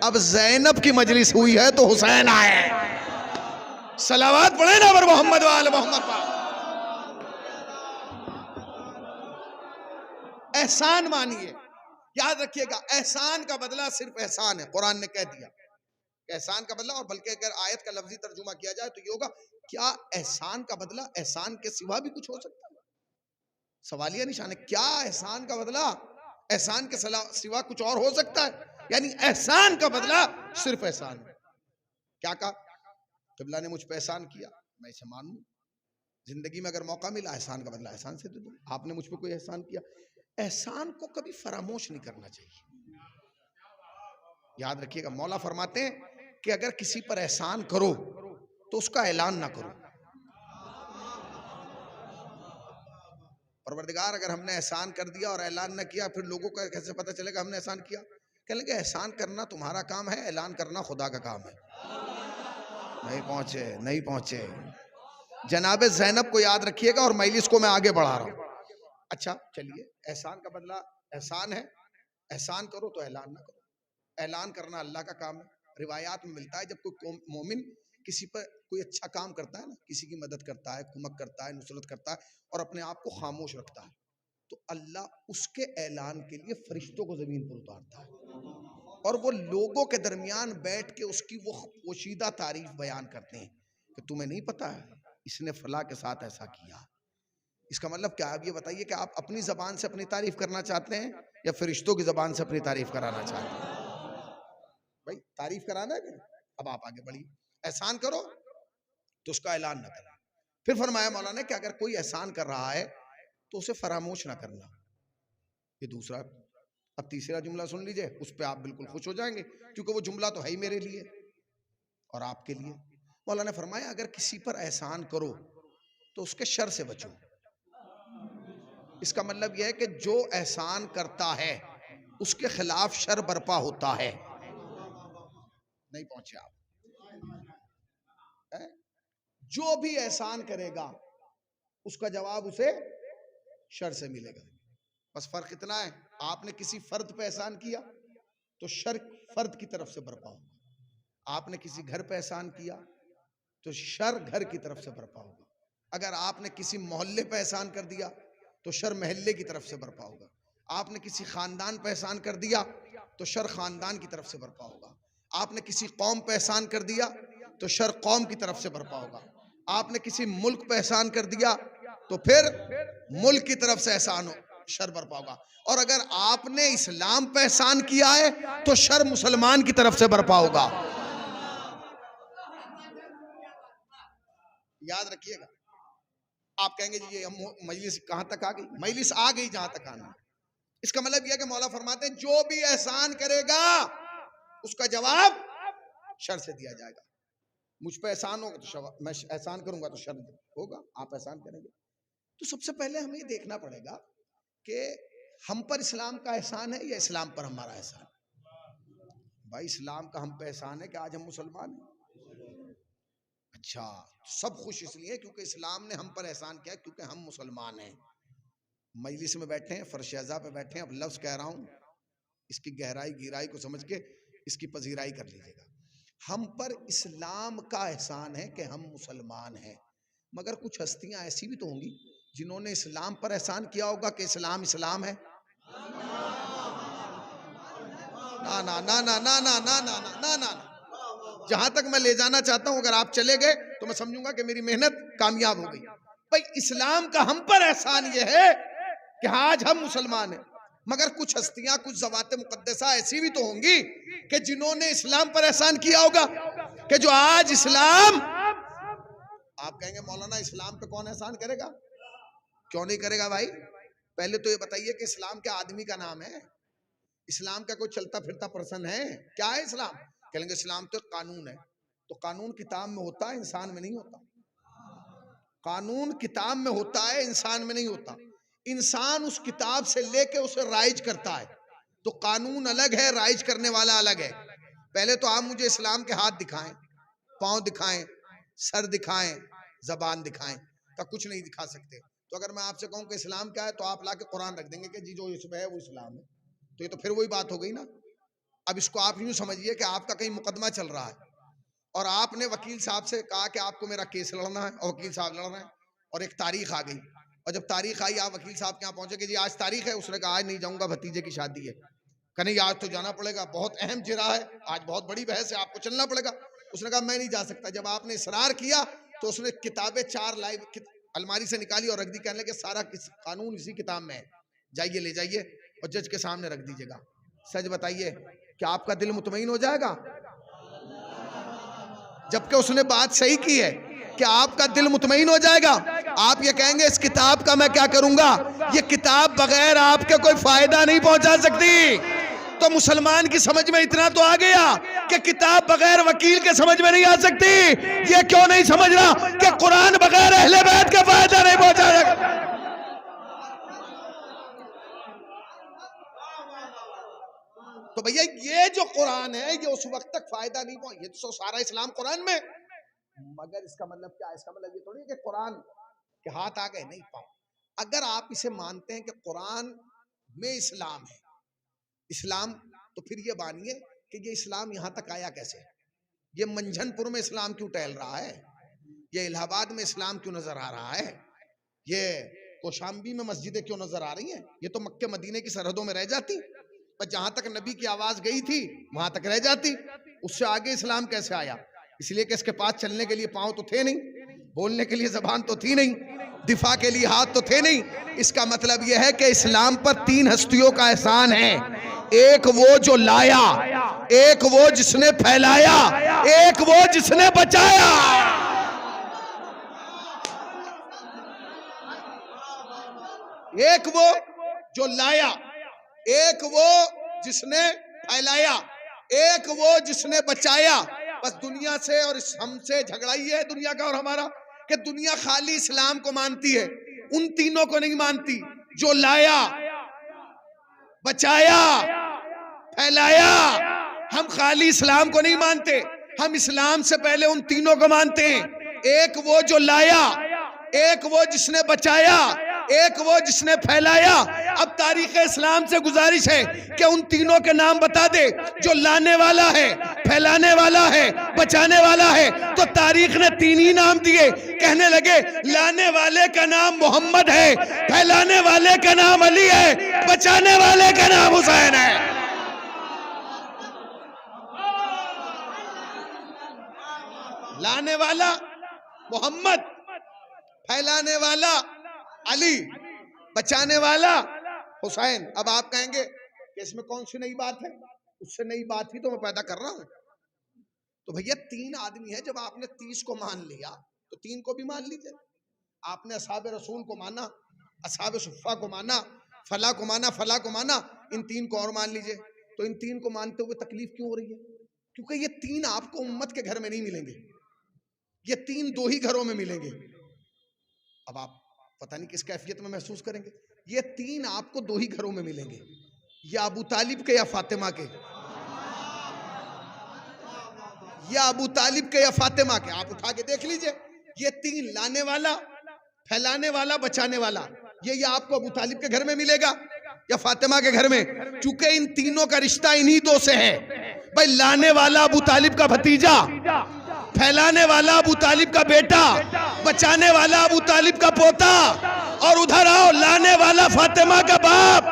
अब ज़ैनब की मजलिस हुई है तो हुसैन आए। सलावत पढ़े ना पर मोहम्मद वाले मोहम्मद पर। एहसान मानिए, याद रखिएगा, एहसान का बदला सिर्फ एहसान है, कुरान ने कह दिया एहसान का बदला। और बल्कि अगर आयत का लफ्जी तर्जुमा किया जाए तो ये होगा, क्या एहसान का बदला एहसान के सिवा भी कुछ हो सकता है? सवालिया निशान है, क्या एहसान का बदला एहसान के सिवा कुछ और हो सकता है? यानी एहसान का बदला सिर्फ एहसान है। क्या कहा? क़िबला ने मुझ पे एहसान किया, मैं इसे मान लूं। जिंदगी में अगर मौका मिला एहसान का बदला एहसान से दे दूं। आपने मुझ पे कोई एहसान किया, एहसान को कभी फरामोश नहीं करना चाहिए। याद रखिएगा, मौला फरमाते हैं कि अगर किसी पर एहसान करो तो उसका ऐलान ना करो। परवरदिगार, अगर हमने एहसान कर दिया और ऐलान न किया, फिर लोगों को कैसे पता चलेगा हमने एहसान किया? कह लेंगे एहसान करना तुम्हारा काम है, ऐलान करना खुदा का काम है। नहीं पहुंचे, नहीं पहुंचे। जनाब ज़ैनब को याद रखिएगा और मजलिस को मैं आगे बढ़ा रहा हूं। अच्छा चलिए, एहसान का बदला एहसान है, एहसान करो तो ऐलान ना करो। ऐलान करना अल्लाह का काम है। रिवायात में मिलता है जब कोई मोमिन किसी पर कोई अच्छा काम करता है ना, किसी की मदद करता है, कुमक करता है, नुसरत करता है और अपने आप को खामोश रखता है, तो अल्लाह उसके ऐलान के लिए फरिश्तों को जमीन पर उतारता है और वो लोगों के दरमियान बैठ के उसकी वो पोशीदा तारीफ बयान करते हैं कि तुम्हें नहीं पता है इसने फला के साथ ऐसा किया। इसका मतलब क्या? आप ये बताइए कि आप अपनी जबान से अपनी तारीफ करना चाहते हैं या फरिश्तों की जबान से अपनी तारीफ कराना चाहते हैं? भाई तारीफ कराना है कि? अब आप आगे बढ़िए। एहसान करो तो उसका ऐलान ना करना। फिर फरमाया मौलाना कि अगर कोई एहसान कर रहा है तो उसे फरामोश ना करना। ये दूसरा। अब तीसरा जुमला सुन लीजिए, उस पर आप बिल्कुल खुश हो जाएंगे क्योंकि वो जुमला तो है ही मेरे लिए और आपके लिए। मौलाना ने फरमाया अगर किसी पर एहसान करो तो उसके शर से बचो। इसका मतलब यह है कि जो एहसान करता है उसके खिलाफ शर बर्पा होता है। नहीं पहुंचे आप? जो भी एहसान करेगा उसका जवाब उसे शर से मिलेगा। बस फर्क इतना है, आपने किसी फर्द पे एहसान किया तो शर फर्द की तरफ से बर्पा होगा, आपने किसी घर पे एहसान किया तो शर घर की तरफ से बर्पा होगा। अगर आपने किसी मोहल्ले पे एहसान कर दिया तो शर महल्ले की तरफ से बर्पा होगा। आपने किसी खानदान पे एहसान कर दिया तो शर खानदान की तरफ से बर्पा होगा। आपने किसी कौम पे एहसान कर दिया तो शर कौम की तरफ से बर्पा होगा। आपने किसी मुल्क पे एहसान कर दिया तो फिर मुल्क की तरफ से एहसान शर बर्पा होगा। और अगर आपने इस्लाम पे एहसान किया है तो शर मुसलमान की तरफ से बर्पा होगा। याद रखिएगा। आप कहेंगे जी ये मजलिस कहां तक आ गई? मजलिस आ गई जहां तक आना। इसका मतलब यह कि मौला फरमाते हैं जो भी एहसान करेगा उसका जवाब शर से दिया जाएगा। मुझ पे एहसान होगा तो मैं एहसान करूंगा तो शर होगा, आप एहसान करेंगे। तो सबसे पहले हमें ये देखना पड़ेगा कि हम पर इस्लाम का एहसान है या इस्लाम पर हमारा एहसान। भाई इस्लाम का हम पे एहसान है कि आज हम मुसलमान हैं। अच्छा, सब खुश इसलिए क्योंकि इस्लाम ने हम पर एहसान किया क्योंकि हम मुसलमान हैं। मजलिस में बैठे हैं, फरशेज़ा पे बैठे हैं, अब लफ्ज़ कह रहा हूँ, इसकी गहराई गिराई को समझ के इसकी पजीराई कर लीजिएगा। हम पर इस्लाम का एहसान है कि हम मुसलमान हैं, मगर कुछ हस्तियां ऐसी भी तो होंगी जिन्होंने इस्लाम पर एहसान किया होगा कि इस्लाम इस्लाम है। ना ना ना ना ना ना ना ना ना ना। जहां तक मैं ले जाना चाहता हूं, अगर आप चले गए तो मैं समझूंगा कि मेरी मेहनत कामयाब हो गई। भाई इस्लाम का हम पर एहसान ये है कि आज हम मुसलमान हैं, मगर कुछ हस्तियां, कुछ ज़वात मुक़द्दसा ऐसी भी तो होंगी कि जिन्होंने इस्लाम पर एहसान किया होगा कि जो आज इस्लाम। आप कहेंगे मौलाना इस्लाम पे कौन एहसान करेगा? क्यों नहीं करेगा भाई? पहले तो ये बताइए कि इस्लाम क्या आदमी का नाम है? इस्लाम का कोई चलता फिरता पर्सन है? क्या है इस्लाम? कहेंगे इस्लाम तो कानून है। तो कानून किताब में होता है, इंसान में नहीं होता। कानून किताब में होता है, इंसान में नहीं होता। इंसान उस किताब से लेके उसे राइज करता है। तो कानून अलग है, राइज करने वाला अलग है। पहले तो आप मुझे इस्लाम के हाथ दिखाएं, पांव दिखाएं, सर दिखाएं, जबान दिखाएं, तो कुछ नहीं दिखा सकते। तो अगर मैं आपसे कहूं कि इस्लाम क्या है तो आप लाके कुरान रख देंगे कि जी जो इसमें है वो इस्लाम है। तो ये तो फिर वही बात हो गई ना। अब इसको आप यूं समझिए कि आपका कहीं मुकदमा चल रहा है और आपने वकील साहब से कहा कि आपको मेरा केस लड़ना है और वकील साहब लड़ रहे हैं और एक तारीख आ गई और जब तारीख आई आप वकील साहब के यहाँ पहुंचे कि जी आज तारीख है। उसने कहा आज नहीं जाऊंगा, भतीजे की शादी है। कहीं आज तो जाना पड़ेगा, बहुत अहम जिरा है, आज बहुत बड़ी बहस है, आपको चलना पड़ेगा। उसने कहा मैं नहीं जा सकता। जब आपने इसरार किया तो उसने किताबें 4 लाइव अलमारी से निकाली और रख दी, कहने लगे सारा कानून इसी किताब में है, जाइए ले जाइए और जज के सामने रख दीजिएगा। सच बताइए क्या आपका दिल मुतमईन हो जाएगा? जबकि उसने बात सही की है कि आपका दिल मुतमईन हो जाएगा। आप ये कहेंगे इस किताब का मैं क्या करूंगा? ये किताब बगैर आपके कोई फायदा नहीं पहुंचा सकती। तो मुसलमान की समझ में इतना तो आ गया कि किताब बगैर वकील के समझ में नहीं आ सकती। ये क्यों नहीं समझ रहा कि कुरान बगैर अहले बैत का फायदा नहीं पहुंचा सकता। तो भैया ये जो कुरान है ये उस वक्त तक फायदा नहीं पहुंचा, ये तो सारा इस्लाम कुरान में। मगर इसका मतलब क्या है? इसका मतलब ये थोड़ी कि कुरान के हाथ आ गए, नहीं पाओ। अगर आप इसे मानते हैं कि कुरान में इस्लाम है, इस्लाम, तो फिर ये मानिए कि ये इस्लाम यहां तक आया कैसे? ये मंझनपुर में इस्लाम क्यों टहल रहा है? ये इलाहाबाद में इस्लाम क्यों नजर आ रहा है? ये कौशाम्बी में मस्जिदें क्यों नजर आ रही हैं? ये तो मक्के मदीने की सरहदों में रह जाती, पर जहां तक नबी की आवाज गई थी वहां तक रह जाती। उससे आगे इस्लाम कैसे आया? इसलिए कि इसके पास चलने के लिए पांव तो थे नहीं, बोलने के लिए जबान तो थी नहीं, दिफा के लिए हाथ तो थे नहीं। इसका मतलब यह है कि इस्लाम पर 3 हस्तियों का एहसान है। एक वो जो लाया, एक वो जिसने फैलाया, एक वो जिसने बचाया। एक वो जो लाया, एक वो जिसने फैलाया, एक वो जिसने बचाया। बस दुनिया से और हमसे झगड़ा ही है दुनिया का और हमारा, कि दुनिया खाली इस्लाम को मानती है, उन तीनों को नहीं मानती, जो लाया, बचाया, फैलाया। हम खाली इस्लाम को नहीं मानते, हम इस्लाम से पहले उन तीनों को मानते हैं। एक वो जो लाया, एक वो जिसने बचाया, एक वो जिसने फैलाया। अब तारीख इस्लाम से गुजारिश है कि उन तीनों के नाम बता दे, जो लाने वाला है, फैलाने वाला है, बचाने वाला है। तो तारीख ने 3 ही नाम दिए। कहने लगे लाने वाले का नाम मोहम्मद है, फैलाने वाले का नाम अली है, बचाने वाले का नाम हुसैन है। लाने वाला मोहम्मद, फैलाने वाला अली, बचाने वाला हुसैन। अब आप कहेंगे कि इसमें कौन सी नई बात है? उससे नई बात ही तो मैं पैदा कर रहा हूं। तो भैया 3 आदमी है, जब आपने 30 को मान लिया तो 3 को भी मान लीजिए। आपने असहाब रसूल को माना, असहाब सुफ़ा को माना, फला को माना, फला को माना, इन 3 को और मान लीजिए। तो इन 3 को मानते हुए तकलीफ क्यों हो रही है? क्योंकि ये 3 आपको उम्मत के घर में नहीं मिलेंगे, ये 3 2 ही घरों में मिलेंगे। अब आप पता नहीं किस कैफियत में महसूस करेंगे। ये 3 आपको 2 ही घरों में मिलेंगे, या अबू तालिब के या फातिमा के, या अबू तालिब के या फातिमा के। आप उठा के देख लीजिए, ये 3 लाने वाला, फैलाने वाला, बचाने वाला, ये या आपको अबू तालिब के घर में मिलेगा या फातिमा के घर में। चूंकि इन तीनों का रिश्ता इन्हीं 2 से है। भाई लाने वाला अबू तालिब का भतीजा, फैलाने वाला अबू तालिब का बेटा, बचाने वाला अबू तालिब का पोता। और उधर आओ, लाने वाला फातिमा का बाप,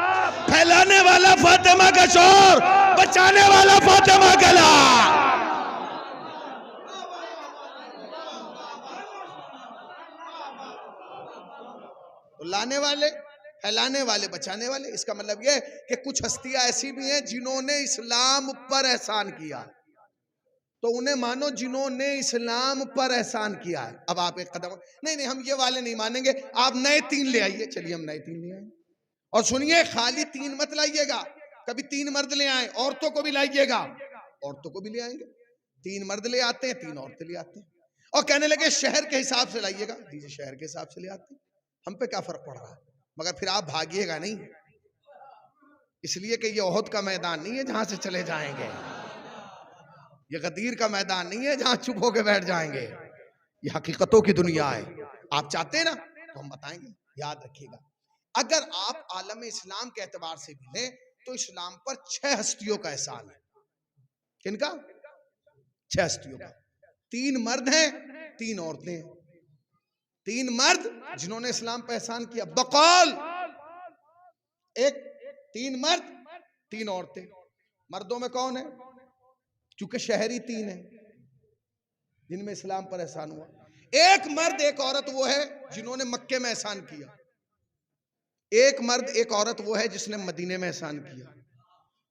फैलाने वाला फातिमा का शौहर, बचाने वाला फातिमा का लाल। तो लाने वाले, फैलाने वाले, बचाने वाले। इसका मतलब यह कि कुछ हस्तियां ऐसी भी हैं जिन्होंने इस्लाम पर एहसान किया, तो उन्हें मानो जिन्होंने इस्लाम पर एहसान किया है। अब आप एक कदम, नहीं हम ये वाले नहीं मानेंगे, आप नए 3 ले आइए। चलिए हम नए 3 ले आए। और सुनिए, खाली 3 मत लाइएगा, कभी 3 मर्द ले आए, औरतों को भी लाइएगा, औरतों को भी ले आएंगे। 3 मर्द ले आते हैं, 3 औरतें ले आते हैं। और कहने लगे शहर के हिसाब से लाइएगा, दीजिए शहर के हिसाब से ले आते हैं। हम पे क्या फर्क पड़ रहा है? मगर फिर आप भागिएगा नहीं, इसलिए कि ये ओहद का मैदान नहीं है जहां से चले जाएंगे, ये गदीर का मैदान नहीं है जहां चुप होके बैठ जाएंगे। ये हकीकतों की दुनिया है। आप चाहते हैं ना तो हम बताएंगे। याद रखिएगा, अगर आप आलम इस्लाम के एतबार से भी लें तो इस्लाम पर 6 हस्तियों का एहसान है। किनका? 6 हस्तियों का। 3 मर्द हैं, 3 औरतें हैं। 3 मर्द जिन्होंने इस्लाम पर एहसान किया बकौल, एक 3 मर्द 3 औरतें। मर्दों में कौन है? चूंकि शहरी 3 है जिनमें इस्लाम पर एहसान हुआ। एक मर्द एक औरत वो है जिन्होंने मक्के में एहसान किया। एक मर्द एक औरत वो है जिसने मदीने में एहसान किया।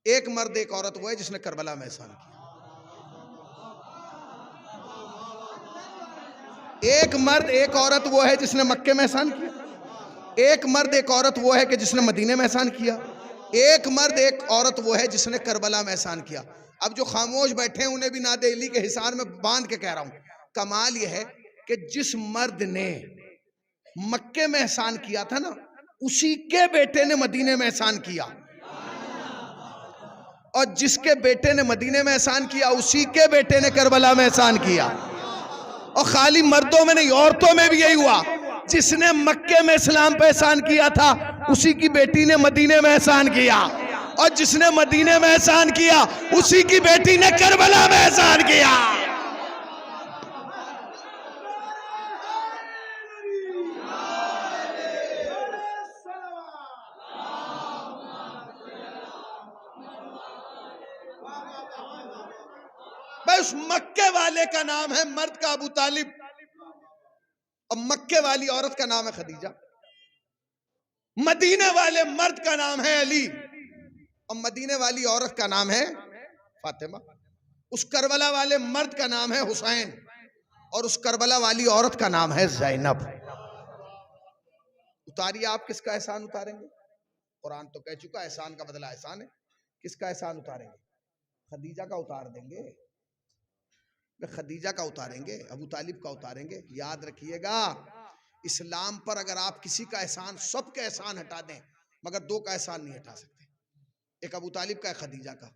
एक मर्द एक औरत वो है जिसने करबला में एहसान किया। एक मर्द एक औरत वो है जिसने मक्के में एहसान किया। एक मर्द एक औरत वो है कि जिसने मदीने में एहसान किया। एक मर्द एक औरत वो है जिसने करबला में एहसान किया। अब जो खामोश बैठे हैं उन्हें भी नादे अली के हिसार में बांध के कह रहा हूं, कमाल यह है कि जिस मर्द ने मक्के में एहसान किया था ना, उसी के बेटे ने मदीने में एहसान किया, और जिसके बेटे ने मदीने में एहसान किया उसी के बेटे ने करबला में एहसान किया। और खाली मर्दों में नहीं, औरतों में भी यही हुआ। जिसने मक्के में इस्लाम पे एहसान किया था उसी की बेटी ने मदीने में एहसान किया, और जिसने मदीने में एहसान किया उसी की बेटी ने करबला में एहसान किया। भाई उस मक्के वाले का नाम है मर्द का अबू तालिब, और मक्के वाली औरत का नाम है खदीजा। मदीने वाले मर्द का नाम है अली, और मदीने वाली औरत का नाम है फातिमा। उस करबला वाले मर्द का नाम है हुसैन, और उस करबला वाली औरत का नाम है ज़ैनब। उतारिए, आप किसका एहसान उतारेंगे? कुरान तो कह चुका एहसान का बदला एहसान है। किसका एहसान उतारेंगे? खदीजा का उतार देंगे, खदीजा का उतारेंगे, अबू तालिब का उतारेंगे। याद रखिएगा, इस्लाम पर अगर आप किसी का एहसान, सबके एहसान हटा दें, मगर दो का एहसान नहीं हटा सकते, एक अबू तालिब का, एक खदीजा का।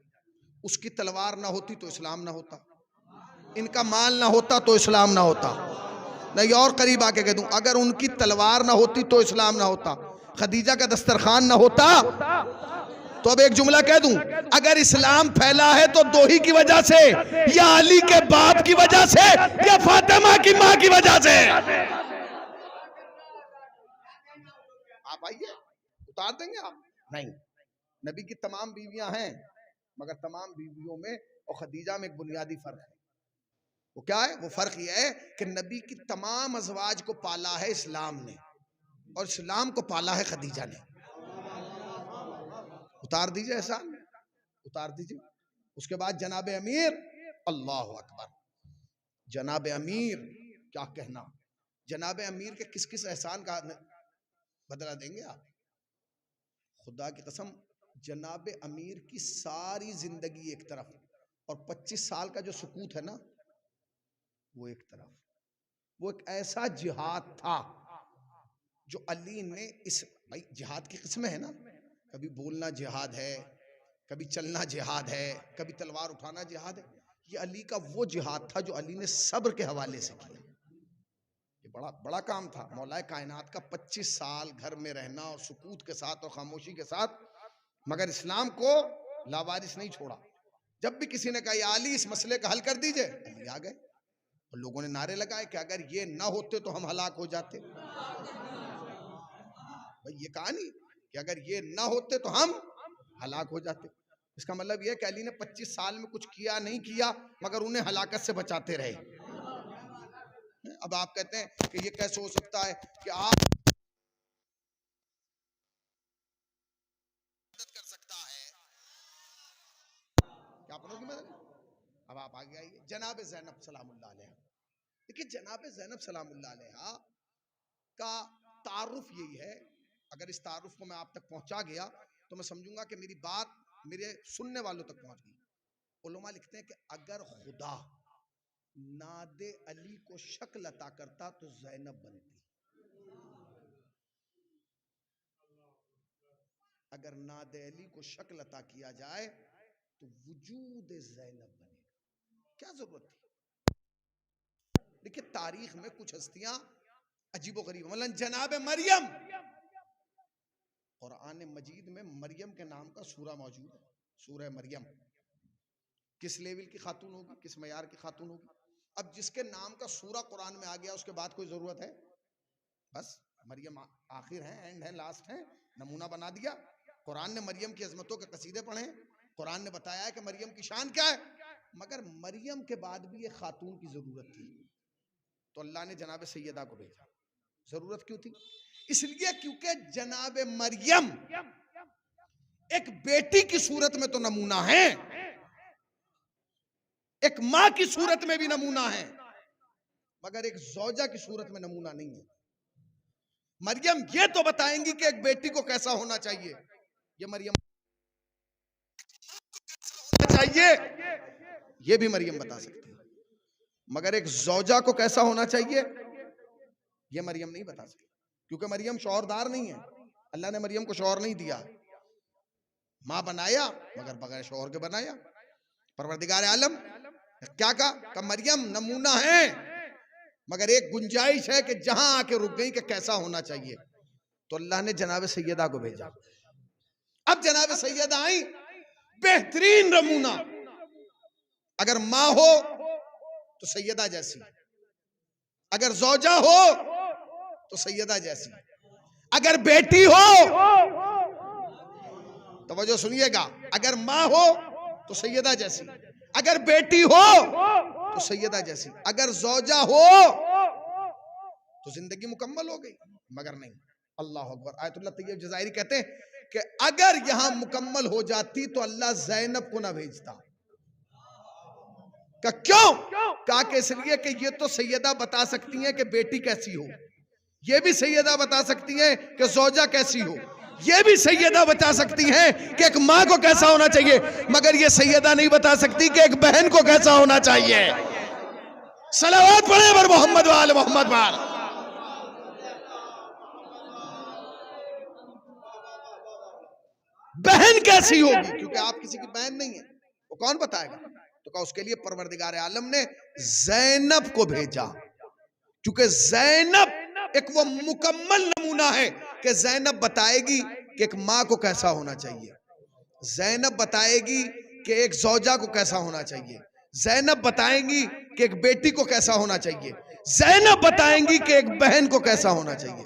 उसकी तलवार ना होती तो इस्लाम ना होता, इनका माल ना होता तो इस्लाम ना होता। नहीं, और करीब आके कह दूं, अगर उनकी तलवार ना होती तो इस्लाम ना होता, खदीजा का दस्तरखान ना होता। तो अब एक जुमला कह दूं, अगर इस्लाम फैला है तो दो ही की वजह से, या अली के बाप की वजह से या फातिमा की मां की वजह से। आप आइए, उतार देंगे आप? नहीं, नबी की तमाम बीवियां हैं, मगर तमाम बीवियों में और खदीजा में एक बुनियादी फर्क है। वो क्या है? वो फर्क ये है कि नबी की तमाम अज़वाज को पाला है इस्लाम ने, और इस्लाम को पाला है खदीजा ने। उतार दीजिए एहसान, उतार दीजिए। उसके बाद जनाब अमीर, अल्लाह अकबर, जनाब अमीर क्या कहना, जनाब अमीर के किस किस एहसान का बदला देंगे आप? खुदा की कसम, जनाब अमीर की सारी जिंदगी एक तरफ, और 25 साल का जो सुकूत है ना, वो एक तरफ। वो एक ऐसा जिहाद था जो अली ने, इस भाई जिहाद की किस्में है ना, कभी बोलना जिहाद है, कभी चलना जिहाद है, कभी तलवार उठाना जिहाद है। ये अली का वो जिहाद था जो अली ने सब्र के हवाले से किया। ये बड़ा बड़ा काम था मौलाए कायनात का, 25 साल घर में रहना और सुकूत के साथ और खामोशी के साथ, मगर इस्लाम को लावारिस नहीं छोड़ा। जब भी किसी ने कहा या अली इस मसले का हल कर दीजिए, अली आ गए, और लोगों ने नारे लगाए कि अगर ये ना होते तो हम हलाक हो जाते। भाई ये कहा नहीं कि अगर ये ना होते तो हम हलाक हो जाते। इसका मतलब यह कि अली ने 25 साल में कुछ किया नहीं किया, मगर उन्हें हलाकत से बचाते रहे। अब आप कहते हैं कि ये कैसे हो सकता है कि आप मदद कर सकता है, क्या अपनों की मदद? अब आप आगे आइए, जनाब ज़ैनब सलामुल्लाह अलैहा। देखिए, जनाब ज़ैनब सलामुल्लाह अलैहा का तारुफ यही है। अगर इस तारुफ को मैं आप तक पहुंचा गया तो मैं समझूंगा कि मेरी बात मेरे सुनने वालों तक पहुंच गई। उलमा लिखते हैं कि अगर खुदा नादे अली को शक्ल अता करता तो ज़ैनब बनती, अगर नादे अली को शक्ल अता किया जाए तो वजूद ज़ैनब बनेगा। क्या जरूरत थी? देखिए, तारीख में कुछ हस्तियां अजीबो गरीब, मतलब जनाब मरियम, कुरान मजीद में मरियम के नाम का सूरा मौजूद है, सूरह मरियम। किस लेवल की खातून होगी, किस मयार की खातून होगी? अब जिसके नाम का सूरा कुरान में आ गया उसके बाद कोई जरूरत है? बस मरियम आखिर है, एंड है, लास्ट है, नमूना बना दिया। कुरान ने मरियम की अजमतों के कसीदे पढ़े, कुरान ने बताया है कि मरियम की शान क्या है, मगर मरियम के बाद भी एक खातून की जरूरत थी, तो अल्लाह ने जनाब सैयदा को भेजा। जरूरत क्यों थी? इसलिए क्योंकि जनाब मरियम एक बेटी की सूरत में तो नमूना है, एक मां की सूरत में भी नमूना है, मगर एक जौजा की सूरत में नमूना नहीं है। मरियम ये तो बताएंगी कि एक बेटी को कैसा होना चाहिए, ये मरियम चाहिए, ये भी मरियम बता सकती है, मगर एक ज़ौजा को कैसा होना चाहिए ये मरियम नहीं बता सकती, क्योंकि मरियम शौहरदार नहीं है। अल्लाह ने मरियम को शौहर नहीं दिया, माँ बनाया मगर बगैर शौहर के बनाया। परवरदिगार आलम क्या कहा मरियम नमूना है, मगर एक गुंजाइश है कि जहां आके रुक गई कि कैसा होना चाहिए, तो अल्लाह ने जनाब सैयदा को भेजा। अब जनाब सैयदा आई, बेहतरीन नमूना। अगर माँ हो तो सैयदा जैसी, अगर ज़ौजा हो तो सैयदा जैसी, अगर बेटी हो, तवज्जो सुनिएगा, अगर माँ हो तो सैयदा जैसी, अगर बेटी हो तो सैयदा जैसी, अगर ज़ौजा हो तो जिंदगी मुकम्मल हो गई, मगर नहीं। अल्लाह अकबर। आयतुल्लाह तैयब जज़ायरी कहते हैं कि अगर यहां मुकम्मल हो जाती तो अल्लाह ज़ैनब को ना भेजता। का क्यों? कहा कि इसलिए कि ये तो सैयदा बता सकती हैं कि बेटी कैसी हो, ये भी सैयदा बता सकती हैं कि ज़ौजा कैसी हो, ये भी सैयदा बता सकती हैं कि एक माँ को कैसा होना चाहिए, मगर ये सैयदा नहीं बता सकती कि एक बहन को कैसा होना चाहिए। सलावत पढ़े बर मोहम्मद वाले मोहम्मद वाल। बहन कैसी होगी, क्योंकि आप किसी की बहन नहीं है, वो कौन बताएगा? तो कहा उसके लिए परवरदिगार आलम ने ज़ैनब को भेजा, क्योंकि ज़ैनब एक वो मुकम्मल नमूना है कि ज़ैनब बताएगी कि एक माँ को कैसा होना चाहिए, ज़ैनब बताएगी कि एक ज़ौजा को कैसा होना चाहिए, ज़ैनब बताएंगी कि एक बेटी को कैसा होना चाहिए, ज़ैनब बताएंगी कि एक बहन को कैसा होना चाहिए।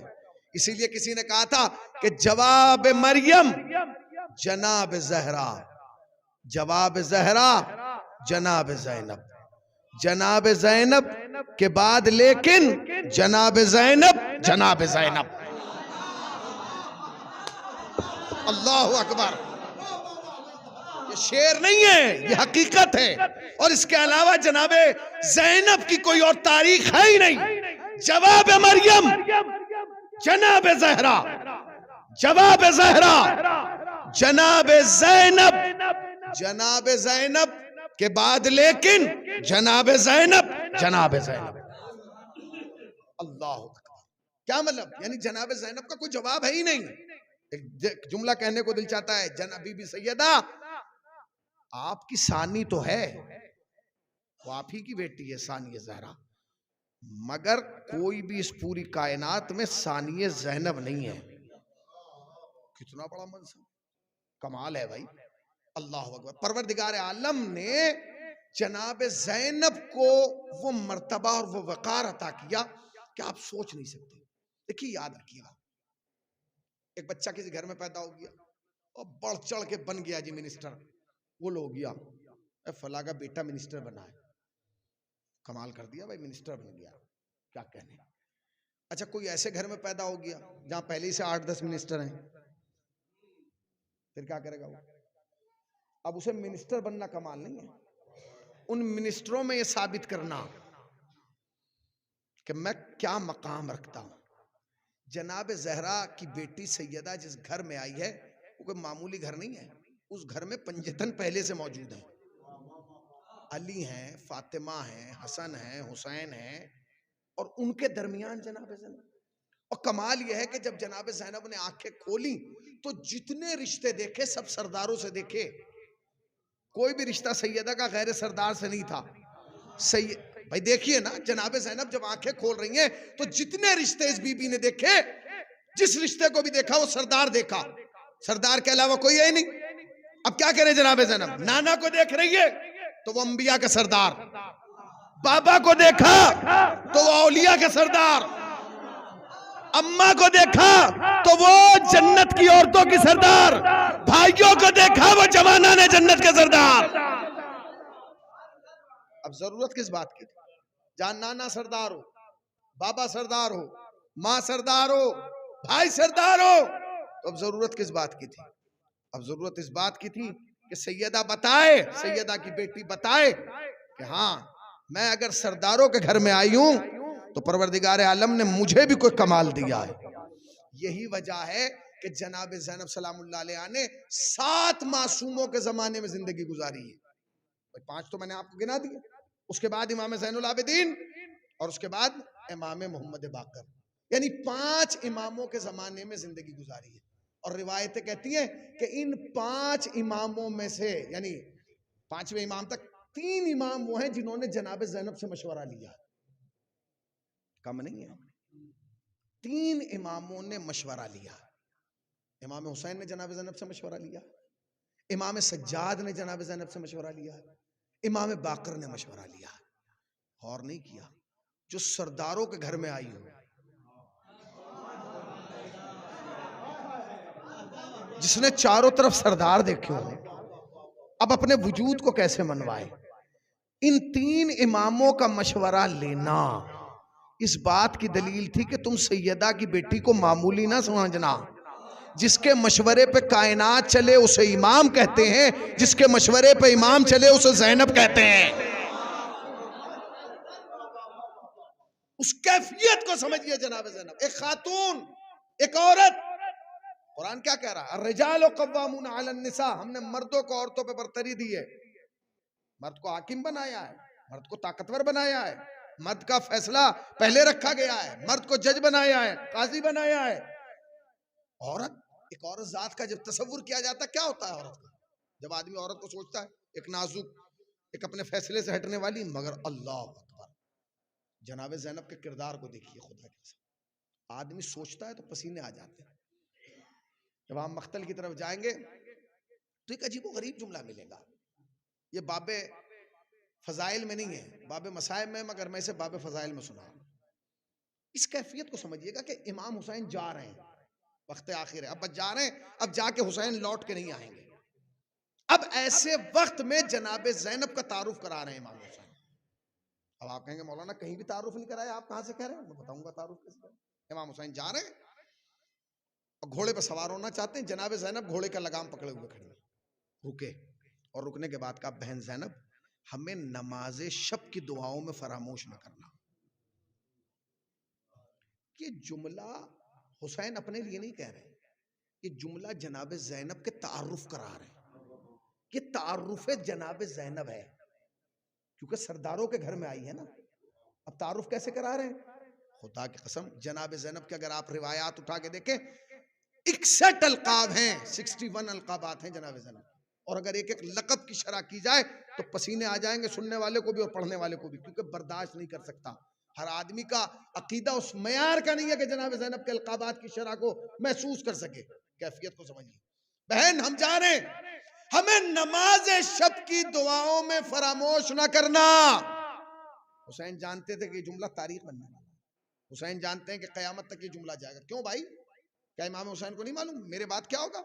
इसीलिए किसी ने कहा था कि जवाब मरियम जनाब ज़हरा, जवाब ज़हरा जनाब ज़ैनब, जनाब ज़ैनब के बाद लेकिन जनाब ज़ैनब, जनाब ज़ैनब। अल्लाहु अकबर। ये शेर नहीं है, ये हकीकत है। और इसके अलावा जनाबे ज़ैनब की कोई और तारीख है ही नहीं। जवाब मरियम जनाब ज़हरा, जवाब ज़हरा जनाब ज़ैनब, जनाब ज़ैनब के बाद लेकिन जनाब ज़ैनब, जनाब ज़ैनब। अल्लाह अकबर। क्या मतलब? यानी जनाब ज़ैनब का कोई जवाब है ही नहीं। एक जुमला कहने को दिल चाहता है, जनाब बीबी सैयदा आपकी सानी तो है, वो आप ही की बेटी है सानिया ज़हरा, मगर कोई भी इस पूरी कायनात में सानिया ज़ैनब नहीं है। कितना बड़ा मनसब, कमाल है भाई। अल्लाह अकबर। परवरदिगार आलम ने जनाब ज़ैनब को वो मर्तबा और वो वक़ार अता किया कि आप सोच नहीं सकते। देखिए, याद रखिएगा, एक बच्चा किसी घर में पैदा हो गया और बढ़ चढ़ के बन गया जी मिनिस्टर, वो हो गया फला का बेटा मिनिस्टर बना है, कमाल कर दिया भाई, मिनिस्टर बन गया, क्या कहने। अच्छा, कोई ऐसे घर में पैदा हो गया जहां पहले ही से 8-10 मिनिस्टर हैं, फिर क्या करेगा वो? अब उसे मिनिस्टर बनना कमाल नहीं है, उन मिनिस्टरों में ये साबित करना कि मैं क्या मकाम रखता हूं। जनाब ज़हरा की बेटी सैयदा जिस घर में आई है वो कोई मामूली घर नहीं है, उस घर में पंजतन पहले से मौजूद हैं। अली हैं, फातिमा हैं, हसन हैं, हुसैन हैं, और उनके दरमियान जनाब ज़ैनब। और कमाल यह है कि जब जनाब ज़ैनब ने आंखें खोली तो जितने रिश्ते देखे सब सरदारों से देखे, कोई भी रिश्ता सैयदा का गैर सरदार से नहीं था। भाई देखिए ना, जनाब ज़ैनब जब आंखें खोल रही हैं तो जितने रिश्ते इस बीबी ने देखे, जिस रिश्ते को भी देखा वो सरदार देखा, सरदार के अलावा कोई है नहीं। अब क्या करे जनाब ज़ैनब? नाना को देख रही है तो वो अंबिया का सरदार, बाबा को देखा तो वो औलिया का सरदार, अम्मा को देखा तो वो जन्नत की औरतों की सरदार, भाइयों को देखा वो जमाना ने जन्नत के सरदार। अब जरूरत किस बात की थी? जहां नाना सरदार हो, बाबा सरदार हो, माँ सरदार हो, भाई सरदार हो, तो अब जरूरत किस बात की थी? अब जरूरत इस बात की थी कि सैयदा बताए, सैयदा की बेटी बताए कि हाँ, मैं अगर सरदारों के घर में आई हूं तो परवरदिगार आलम ने मुझे भी कोई कमाल दिया है। यही वजह है कि जनाब ज़ैनब सलामुल्लाह अलैहा ने 7 मासूमों के जमाने में जिंदगी गुजारी है। भाई 5 तो मैंने आपको गिना दिए। उसके बाद इमाम ज़ैनुल आबिदीन और उसके बाद इमाम मोहम्मद बाकर, यानी 5 इमामों के जमाने में जिंदगी गुजारी है। और रिवायतें कहती हैं कि इन 5 इमामों में से, यानी 5वें इमाम तक 3 इमाम वो हैं जिन्होंने जनाब ज़ैनब से मशवरा लिया। कम नहीं है, 3 इमामों ने मशवरा लिया। इमाम हुसैन ने जनाब ज़ैनब से मशवरा लिया, इमाम सज्जाद ने जनाब ज़ैनब से मशवरा लिया, इमाम बाकर ने मशवरा लिया। और नहीं किया, जो सरदारों के घर में आई हो, जिसने चारों तरफ सरदार देखे हो, अब अपने वजूद को कैसे मनवाए। इन 3 इमामों का मशवरा लेना इस बात की दलील थी कि तुम सैयदा की बेटी को मामूली ना समझना। जिसके मशवरे पे कायनात चले उसे इमाम कहते हैं, जिसके मशवरे पे इमाम चले उसे ज़ैनब कहते हैं। उस कैफियत को समझिए जनाब ज़ैनब, एक खातून, एक औरत। कुरान क्या कह रहा है? अर्रिजालु कव्वामूना अलन निसा, हमने मर्दों को औरतों पे बरतरी दी है। मर्द को हाकिम बनाया है, मर्द को ताकतवर बनाया है, मर्द का फैसला पहले रखा गया है, मर्द को जज बनाया है, काजी बनाया है। औरत, एक औरत जात का जब तसव्वुर किया जाता है, क्या होता है औरत का? जब आदमी औरत को सोचता है, एक नाजुक, एक अपने फैसले से हटने वाली, मगर अल्लाह अकबर, जनाब ज़ैनब के किरदार को देखिए। खुदा के साथ आदमी सोचता है तो पसीने आ जाते हैं। जब हम मख्तल की तरफ जाएंगे तो एक अजीब गरीब जुमला मिलेगा। ये बाबे फजाइल में नहीं है, बाबे मसाइब में, मगर मैं इसे बाबे फजाइल में सुना। इस कैफियत को समझिएगा कि इमाम हुसैन जा रहे हैं, वक्त आखिर है, अब जा रहे हैं, अब जाके हुसैन लौट के नहीं आएंगे। अब ऐसे वक्त में जनाब ज़ैनब का तारुफ करा रहे हैं इमाम हुसैन। अब आप कहेंगे मौलाना कहीं भी तारुफ नहीं कराया, आप कहां से कह रहे हैं? मैं बताऊंगा तारुफ कैसे करें। इमाम हुसैन जा रहे हैं और घोड़े पर सवार होना चाहते हैं। जनाब ज़ैनब घोड़े का लगाम पकड़े हुए खड़ी, रुके, और रुकने के बाद कहा, बहन ज़ैनब, हमें नमाज शब की दुआओं में फरामोश न करना। ये जुमला हुसैन अपने लिए नहीं कह रहे, ये जुमला जनाब ज़ैनब के तारुफ करा रहे हैं। ये तारुफ जनाब ज़ैनब है, क्योंकि सरदारों के घर में आई है ना। अब तारुफ कैसे करा रहे हैं? खुदा की कसम, जनाब ज़ैनब के अगर आप रिवायात उठा के देखें, 61 अलकाब हैं, 61 अलकाबात हैं जनाब ज़ैनब। और अगर एक एक लक़ब की शरह की जाए तो पसीने आ जाएंगे सुनने वाले को भी और पढ़ने वाले को भी, क्योंकि बर्दाश्त नहीं कर सकता। हर आदमी का अकीदा उस मयार का नहीं है कि जनाब ज़ैनब के अलकाबात की शरह को महसूस कर सके। कैफियत को समझिए। बहन, हम जा रहे हैं, हमें नमाज शब की दुआओं में फरामोश ना करना। हुसैन जानते थे कि जुमला तारीख बनने वाला है। हुसैन जानते हैं कि क़यामत तक ये जुमला जाएगा। क्यों भाई, क्या इमाम हुसैन को नहीं मालूम मेरे बाद क्या होगा?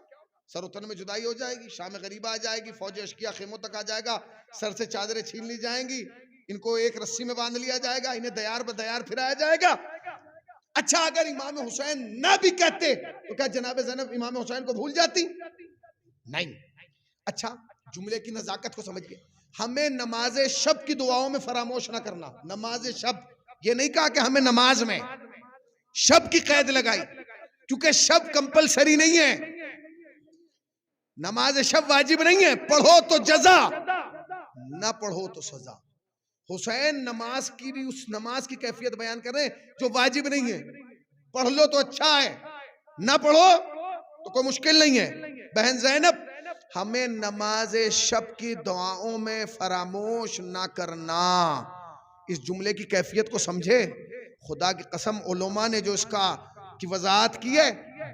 सरोतन में जुदाई हो जाएगी, शाम गरीबा आ जाएगी, फौज अशकिया खेमों तक आ जाएगा, सर से चादरें छीन ली जाएंगी, इनको एक रस्सी में बांध लिया जाएगा, इन्हें दयार बदयार फिराया जाएगा। अच्छा, अगर इमाम हुसैन ना भी कहते तो क्या जनाब ज़ैनब इमाम हुसैन को भूल जाती? नहीं। अच्छा, जुमले की नजाकत को समझिए। हमें नमाज शब की दुआओं में फरामोश ना करना। नमाज शब, ये नहीं कहा कि हमें नमाज में, शब की कैद लगाई, क्योंकि शब कंपलसरी नहीं है, नमाज शब वाजिब नहीं है। पढ़ो तो जजा, ना पढ़ो तो सजा। हुसैन नमाज की भी उस नमाज की कैफियत बयान कर रहे हैं जो वाजिब नहीं है। पढ़ लो तो अच्छा है, ना पढ़ो तो कोई मुश्किल नहीं है। बहन ज़ैनब, हमें नमाज शब की दुआओं में फरामोश ना करना। इस जुमले की कैफियत को समझे। खुदा की कसम, उलमा ने जो इसका की वजाहत की है,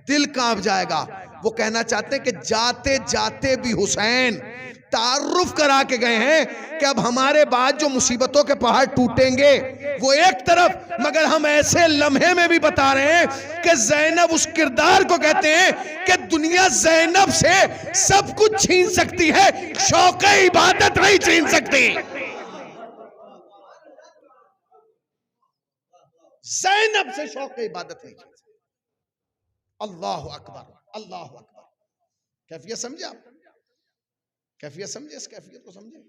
दिल कांप जाएगा। वो कहना चाहते हैं कि जाते जाते भी हुसैन तारुफ करा के गए हैं कि अब हमारे बाद जो मुसीबतों के पहाड़ टूटेंगे वो एक तरफ, मगर हम ऐसे लम्हे में भी बता रहे हैं कि ज़ैनब उस किरदार को कहते हैं कि दुनिया ज़ैनब से सब कुछ छीन सकती है, शौक़ इबादत नहीं छीन सकती। ज़ैनब से शौक़ इबादत नहीं छीन सकती। अल्लाह अकबर, अल्लाह अकबर। कैफियत समझे आप? कैफियत समझे, इस कैफियत को समझे।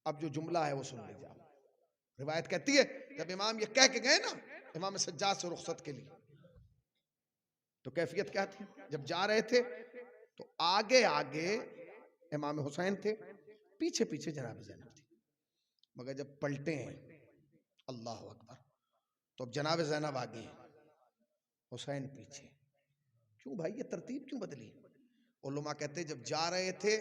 अब जो जुमला है वो सुन लीजिए आप। रिवायत कहती है, जब इमाम ये कह के गए ना इमाम सज्जाद से रुखसत के लिए, तो कैफियत क्या थी? जब जा रहे थे तो आगे आगे इमाम हुसैन थे, पीछे पीछे जनाब ज़ैनब थी। मगर जब पलटे हैं, अल्लाह अकबर, तो अब जनाब ज़ैनब आगे हैं, हुसैन पीछे। क्यों भाई ये तरतीब क्यों बदली? उलमा कहते जब जा रहे थे,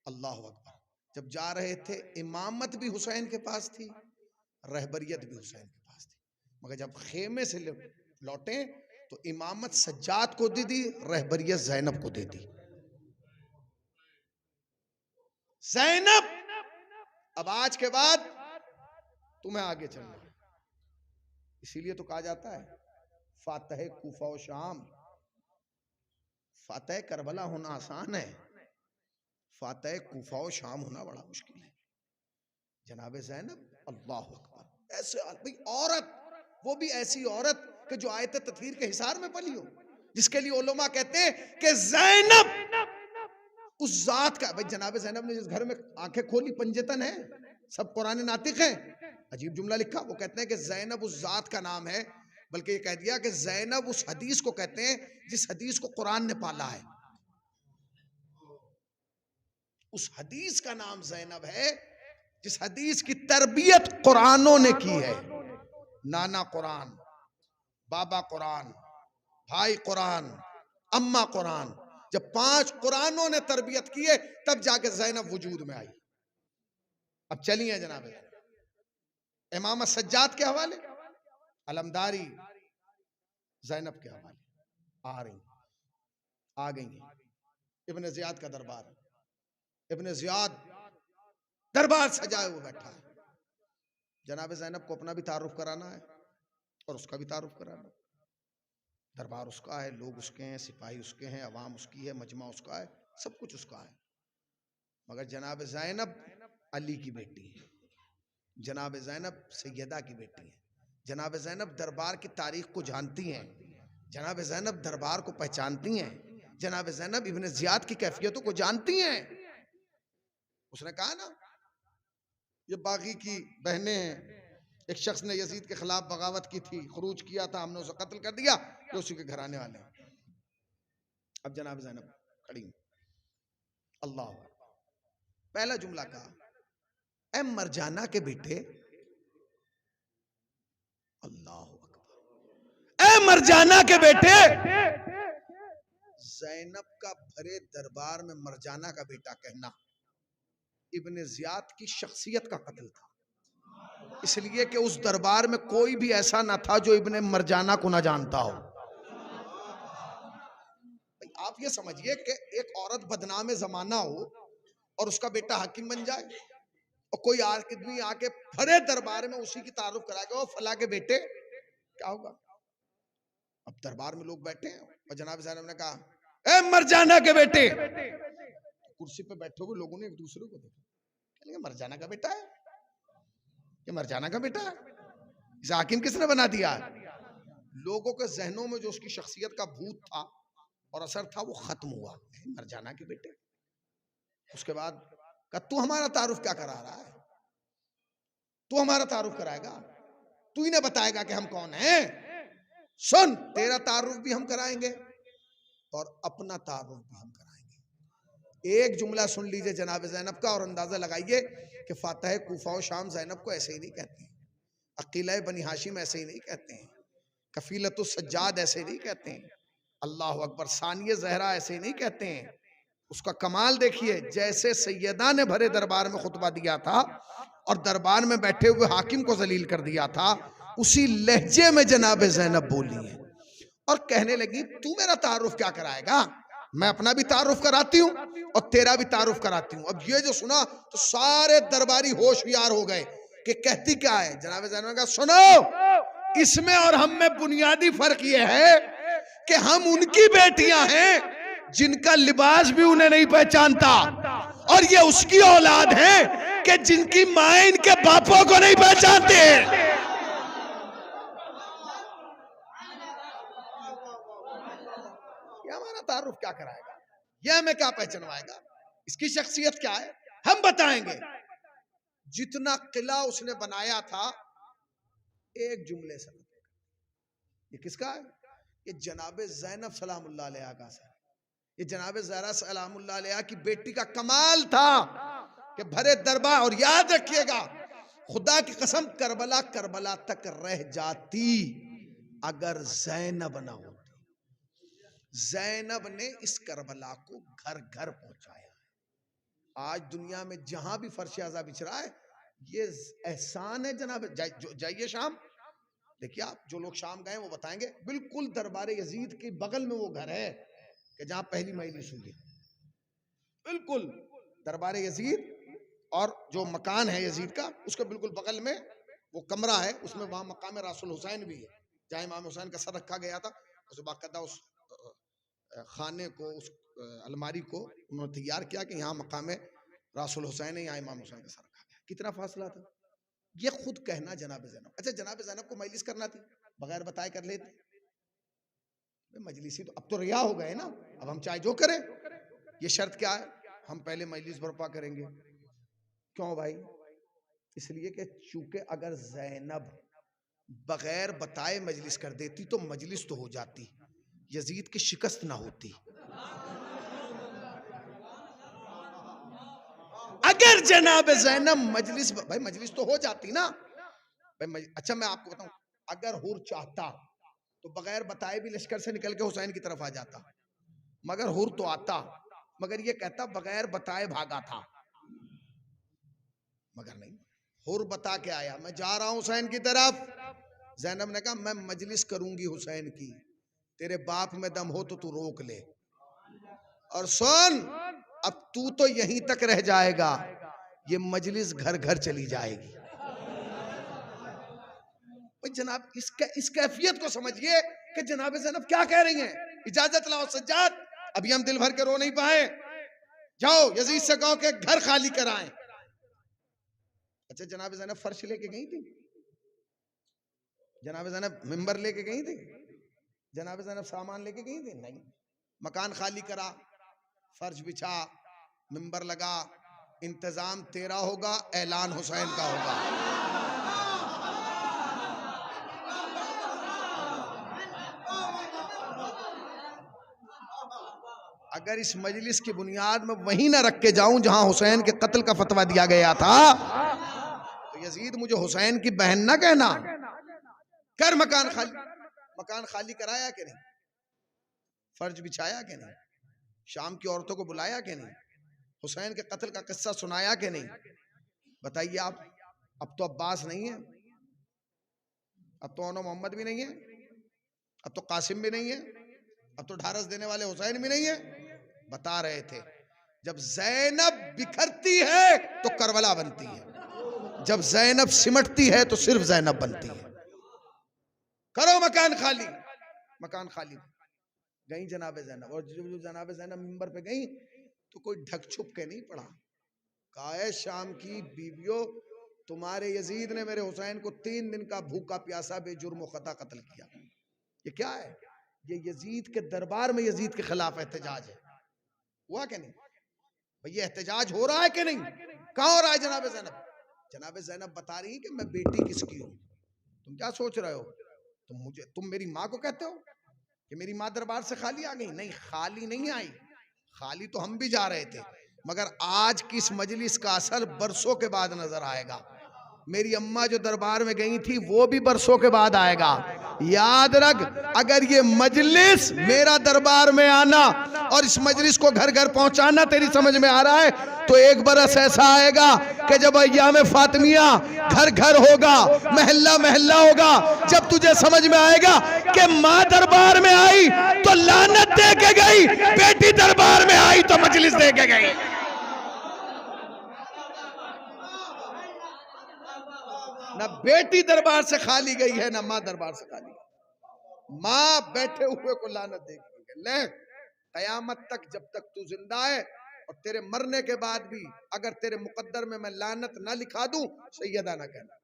अल्लाह अकबर, जब जा रहे थे इमामत भी हुसैन के पास थी, रहबरियत भी हुसैन के पास थी। मगर जब खेमे से लौटे तो इमामत सज्जाद को दे दी, रहबरियत ज़ैनब को दे दी। ज़ैनब, अब आज के बाद तुम्हें आगे चलना है। इसीलिए तो कहा जाता है फातह कूफा और शाम, फातह करबला होना आसान है, फातह कूफा और शाम होना बड़ा मुश्किल है। जनाब ज़ैनब, अल्लाह अकबर, ऐसे भाई औरत, वो भी ऐसी औरत कि जो आयत तत्हीर के हिसार में पली हो, जिसके लिए उलमा कहते हैं कि ज़ैनब उस जात का। भाई जनाब ज़ैनब ने जिस घर में आंखें खोली पंजतन है, सब कुरान नातिक है। अजीब जुमला लिखा, वो कहते हैं कि ज़ैनब उस जात का नाम है, बल्कि ये कह दिया कि ज़ैनब उस हदीस को कहते हैं जिस हदीस को कुरान ने पाला है। उस हदीस का नाम ज़ैनब है जिस हदीस की तरबियत कुरानों ने की है। नाना कुरान, बाबा कुरान, भाई कुरान, अम्मा कुरान, जब 5 कुरानों ने तरबियत की है तब जाके ज़ैनब वजूद में आई। अब चलिए जनाब, इमाम सज्जाद के हवाले, अलमदारी ज़ैनब के हवाले आ गई। इब्न ज़ियाद का दरबार, इब्न ज़ियाद दरबार सजाए हुए बैठा है। जनाब ज़ैनब को अपना भी तारुफ कराना है और उसका भी तारुफ कराना है। दरबार उसका है, लोग उसके हैं, सिपाही उसके हैं, अवाम उसकी है, मजमा उसका है, सब कुछ उसका है। मगर जनाब ज़ैनब अली की बेटी है, जनाब ज़ैनब सैयदा की बेटी है। जनाब ज़ैनब दरबार की तारीख को जानती हैं, जनाब ज़ैनब दरबार को पहचानती हैं, जनाब ज़ैनब इब्न ज़ियाद की कैफियतों को जानती हैं। उसने कहा ना, ये बागी की बहनें हैं, एक शख्स ने यजीद के खिलाफ बगावत की थी, खरूज किया था, हमने उसे कत्ल कर दिया, ये उसी के घराने वाले हैं। अब जनाब ज़ैनब खड़ी, अल्लाह, पहला जुमला कहा, ए मरजाना के बेटे, अल्लाह अकबर, ए मरजाना के बेटे। ज़ैनब का भरे दरबार में मरजाना का बेटा कहना इब्न ज़ियाद की शख्सियत का कत्ल था, इसलिए कि उस दरबार में कोई भी ऐसा ना था जो इब्न मरजाना को ना जानता हो। आप ये समझिए कि एक औरत बदनाम जमाना हो और उसका बेटा हाकिम बन जाए, और कोई आदमी आके भरे दरबार में उसी की तारुफ कराएगा, वो फला के बेटे, क्या होगा? अब दरबार में लोग बैठे हैं और जनाब ज़ैनब ने कहा, ए मरजाना के बेटे। कुर्सी पे बैठे हुए लोगों ने एक दूसरे को देखा, कहने मरजाना का बेटा है, ये मरजाना का बेटा है, इसे हाकिम किसने बना दिया? लोगों के जहनों में जो उसकी शख्सियत का भूत था और असर था वो खत्म हुआ, मरजाना के बेटे। उसके बाद कहा, तू हमारा तारुफ क्या करा रहा है? तू हमारा तारुफ कराएगा? तू ही ने बताएगा कि हम कौन हैं? सुन, तेरा तारुफ भी हम कराएंगे और अपना तारुफ भी हम कराएंगे। एक जुमला सुन लीजिए जनाब ज़ैनब का और अंदाजा लगाइए कि फातह कूफा और शाम ज़ैनब को ऐसे ही नहीं कहते हैं, अकीला बनी हाशिम ऐसे ही नहीं कहते हैं, कफीलत सज्जाद ऐसे नहीं कहते हैं, अल्लाह अकबर सानिया ज़हरा ऐसे नहीं कहते हैं। उसका कमाल देखिए, जैसे सैयदा ने भरे दरबार में खुतबा दिया था और दरबार में बैठे हुए हाकिम को जलील कर दिया था, उसी लहजे में जनाब ज़ैनब बोली है और कहने लगी, तू मेरा तारुफ क्या कराएगा? मैं अपना भी तारुफ कराती हूँ और तेरा भी तारुफ कराती हूँ। अब ये जो सुना तो सारे दरबारी होशियार हो गए कि कहती क्या है। जनाब ज़ैनब ने कहा, सुनो, इसमें और हम में बुनियादी फर्क ये है कि हम उनकी बेटियां हैं जिनका लिबास भी उन्हें नहीं पहचानता, और ये उसकी औलाद है कि जिनकी मां इनके बापों को नहीं पहचानते। ये हमारा तारुफ क्या कराएगा? ये हमें क्या पहचानवाएगा? इसकी शख्सियत क्या है हम बताएंगे। जितना किला उसने बनाया था एक जुमले से, ये किसका है? ये जनाब ज़ैनब सलामुल्लाह अलैहा का है। ये जनाब ज़हरा सलामुल्लाह अलैहा की बेटी का कमाल था कि भरे दरबार, और याद रखिएगा खुदा की कसम करबला करबला तक रह जाती अगर ज़ैनब ना होती। ज़ैनब ने इस करबला को घर घर पहुंचाया। आज दुनिया में जहां भी फर्श आज़ा बिछ रहा है, ये एहसान है जनाब। जाइए शाम, देखिए आप, जो लोग शाम गए वो बताएंगे, बिल्कुल दरबार यजीद के बगल में वो घर है कि जहां पहली मजलिस हुई है। बिल्कुल दरबार यजीद और जो मकान है यजीद का, उसके बिल्कुल बगल में वो कमरा है, उसमें वहां मकाम रासुल हुसैन भी है, जहां इमाम हुसैन का सर रखा गया था। उस बाकायदा उस खाने को, उस अलमारी को उन्होंने तैयार किया कि यहाँ मकाम रासुल हुसैन है, यहाँ इमाम हुसैन का सर रखा गया। कितना फासला था, ये खुद कहना जनाब ज़ैनब। अच्छा, जनाब ज़ैनब को मजलिस करना थी, बगैर बताए कर लेते। मजलिसी तो अब तो रिया हो गए ना, अब हम चाहे जो करें। ये शर्त क्या है, हम पहले मजलिस बर्पा करेंगे। क्यों भाई? इसलिए कि चूंकि अगर ज़ैनब बगैर बताए मजलिस कर देती तो मजलिस तो हो जाती, यजीद की शिकस्त ना होती। अगर जनाब ज़ैनब मजलिस, भाई मजलिस तो हो जाती ना भाई। अच्छा मैं आपको बताऊं, अगर हुर चाहता तो बगैर बताए भी लश्कर से निकल के हुसैन की तरफ आ जाता, मगर हुर तो आता, मगर ये कहता बगैर बताए भागा था, मगर नहीं, हुर बता के आया मैं जा रहा हूं हुसैन की तरफ। ज़ैनब ने कहा मैं मजलिस करूंगी हुसैन की, तेरे बाप में दम हो तो तू रोक ले, और सुन अब तू तो यहीं तक रह जाएगा, ये मजलिस घर घर चली जाएगी। जनाब इस कैफियत को समझिए कि जनाब ज़ैनब क्या कह रही हैं। इजाजत लाओ सज्जाद, अभी हम दिल भर के रो नहीं पाए, जाओ यजीद से कहो कि घर खाली कराएं। अच्छा, जनाब ज़ैनब फर्श लेके गई थी, जनाब ज़ैनब मिंबर लेके गई थी, जनाब ज़ैनब सामान लेके गई थी? नहीं। मकान खाली करा, फर्श बिछा, मिंबर लगा, इंतजाम तेरा होगा, ऐलान हुसैन का होगा। अगर इस मजलिस की बुनियाद में वहीं ना रख के जाऊं जहां हुसैन के कत्ल का फतवा दिया गया था, तो यजीद मुझे हुसैन की बहन ना कहना। कर मकान खाली, मकान खाली कराया कि नहीं, फर्ज बिछाया कि नहीं, शाम की औरतों को बुलाया कि नहीं, हुसैन के कत्ल का किस्सा सुनाया कि नहीं? बताइए आप। अब तो अब्बास नहीं है, अब तो ओनो मोहम्मद भी नहीं है, अब तो कासिम भी नहीं है, अब तो ढारस देने वाले हुसैन भी नहीं है। बता रहे थे जब ज़ैनब बिखरती है तो करबला बनती है, जब ज़ैनब सिमटती है तो सिर्फ ज़ैनब बनती है। करो मकान खाली, मकान खाली। गई जनाब ज़ैनब, और जो जनाब ज़ैनब मिंबर पे गई तो कोई ढक छुप के नहीं पड़ा। कहा शाम की बीवियों, तुम्हारे यजीद ने मेरे हुसैन को 3 दिन का भूखा प्यासा बेजुर्म खता कत्ल किया। ये क्या है? ये यजीद के दरबार में यजीद के खिलाफ एहतजाज है। हुआ कि नहीं भाई? ये एहतजाज हो रहा है कि नहीं? कहां हो रहा है जनाब ज़ैनब? जनाब ज़ैनब बता रही कि मैं बेटी किसकी हूं। तुम क्या सोच रहे हो? तुम मेरी माँ को कहते हो कि मेरी माँ दरबार से खाली आ गई? नहीं, खाली नहीं आई, खाली तो हम भी जा रहे थे, मगर आज की इस मजलिस का असर बरसों के बाद नजर आएगा। मेरी अम्मा जो दरबार में गई थी वो भी बरसों के बाद आएगा। याद रख, अगर ये मजलिस मेरा दरबार में आना और इस मजलिस को घर घर पहुंचाना तेरी समझ में आ रहा है, तो एक बरस ऐसा आएगा कि जब अय्याम फातिमिया घर घर होगा, महल्ला महल्ला होगा, जब तुझे समझ में आएगा कि माँ दरबार में आई तो लानत दे के गई, बेटी दरबार में आई तो मजलिस दे के गई। ना बेटी दरबार से खाली गई है, ना माँ दरबार से खाली गई। माँ बैठे हुए को लानत देगी। ले कयामत तक, जब तक तू जिंदा है और तेरे मरने के बाद भी अगर तेरे मुकद्दर में मैं लानत ना लिखा दूं, सैयदा ना कहना।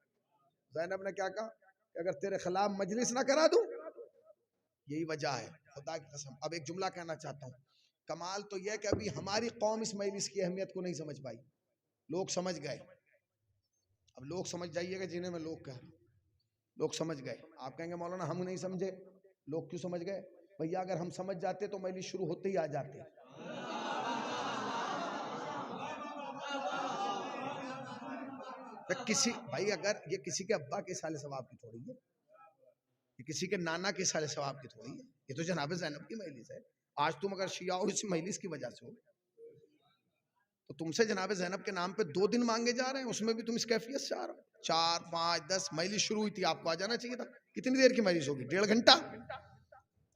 ज़ैनब ने क्या कहा? अगर तेरे खिलाफ मजलिस ना करा दूं, यही वजह है। खुदा की कसम, अब एक जुमला कहना चाहता हूं। कमाल तो यह कि अभी हमारी कौम इस मजलिस की अहमियत को नहीं समझ पाई। लोग समझ गए, अब लोग समझ जाइएगा जिन्हें मैं लोग कह रहा हूं, लोग समझ गए। आप कहेंगे मौलाना हम नहीं समझे, लोग क्यों समझ गए? भैया अगर हम समझ जाते तो मजलिस शुरू होते ही आ जाते। तो किसी भाई अगर ये किसी के अब्बा के साले सवाब की थोड़ी है, ये किसी के नाना के साले सवाब की थोड़ी है, ये तो जनाब ज़ैनब की मजलिस है। आज तुम अगर शिया हो इस मजलिस की वजह से हो, तो तुमसे जनाब ज़ैनब के नाम पे 2 दिन मांगे जा रहे हैं, उसमें भी तुम इस कैफियत से आ रहे हो। 4, 5, 10 मजलिस शुरू हुई थी, आपको आ जाना चाहिए था। कितनी देर की मजलिस होगी? 1.5 घंटा।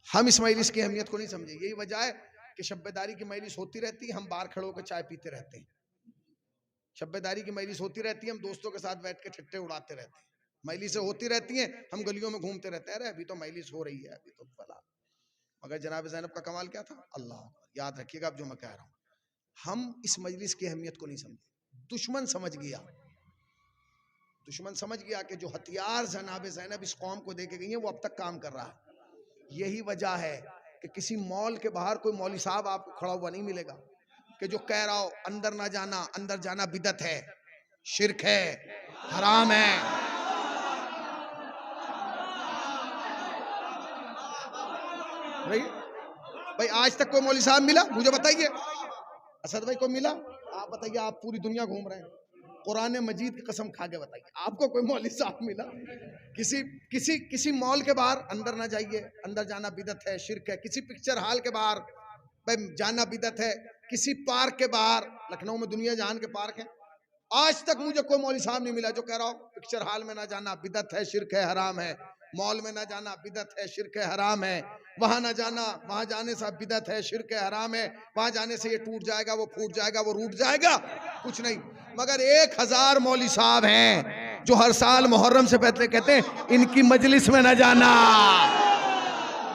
हम इस मजलिस की अहमियत को नहीं समझे। यही वजह है कि शब्बेदारी की मजलिस होती रहती है, हम बाहर खड़े होकर चाय पीते रहते हैं। शब्बेदारी की मजलिस होती रहती है, हम दोस्तों के साथ बैठ के ठट्टे उड़ाते रहते हैं। मजलिसें होती रहती हैं, हम गलियों में घूमते रहते हैं, अरे अभी तो मजलिस हो रही है, अभी तो फला। मगर जनाब ज़ैनब का कमाल क्या था? अल्लाह, याद रखिएगा अब जो मैं कह रहा हूँ। हम इस मजलिस की अहमियत को नहीं समझे। दुश्मन समझ गया, दुश्मन समझ गया कि जो हथियार जनाब ज़ैनब इस कौम को दे के गई है वो अब तक काम कर रहा है। यही वजह है कि किसी मॉल के बाहर कोई मौलवी साहब आपको खड़ा हुआ नहीं मिलेगा कि जो कह रहा हो अंदर ना जाना, अंदर जाना बिदत है, शिर्क है, हराम है। भाई आज तक कोई मौलवी साहब मिला? मुझे बताइए। असद भाई को मिला? आप बताइए, आप पूरी दुनिया घूम रहे हैं, कुरान मजीद की कसम खा के बताइए, आपको कोई मौलवी साहब मिला? किसी मॉल के बाहर अंदर ना जाइए, अंदर जाना बिदत है, शिर्क है। किसी पिक्चर हॉल के बाहर भाई जाना बिदत है। किसी पार्क के बाहर, लखनऊ में दुनिया जहान के पार्क है, आज तक मुझे कोई मौलवी साहब नहीं मिला जो कह रहा हो पिक्चर हॉल में ना जाना बिदत है, शिर्क है, हराम है। मॉल में ना जाना बिदत है, शिर्क है, हराम है। वहां ना जाना, वहां जाने से बिदत है, शिर्क है, हराम है। वहां जाने से ये टूट जाएगा, वो फूट जाएगा, वो रूट जाएगा, कुछ नहीं। मगर 1000 मौलवी साहब हैं जो हर साल मुहर्रम से पहले कहते हैं इनकी मजलिस में ना जाना।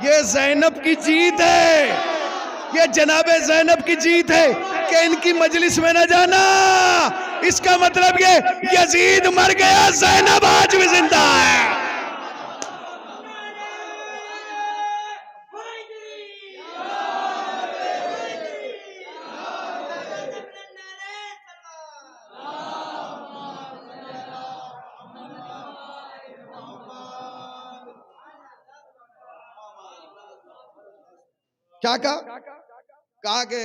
ये ज़ैनब की जीत है, ये जनाबे ज़ैनब की जीत है कि इनकी मजलिस में ना जाना। इसका मतलब ये यजीद मर गया, ज़ैनब आज भी जिंदा है। क्या कहा कि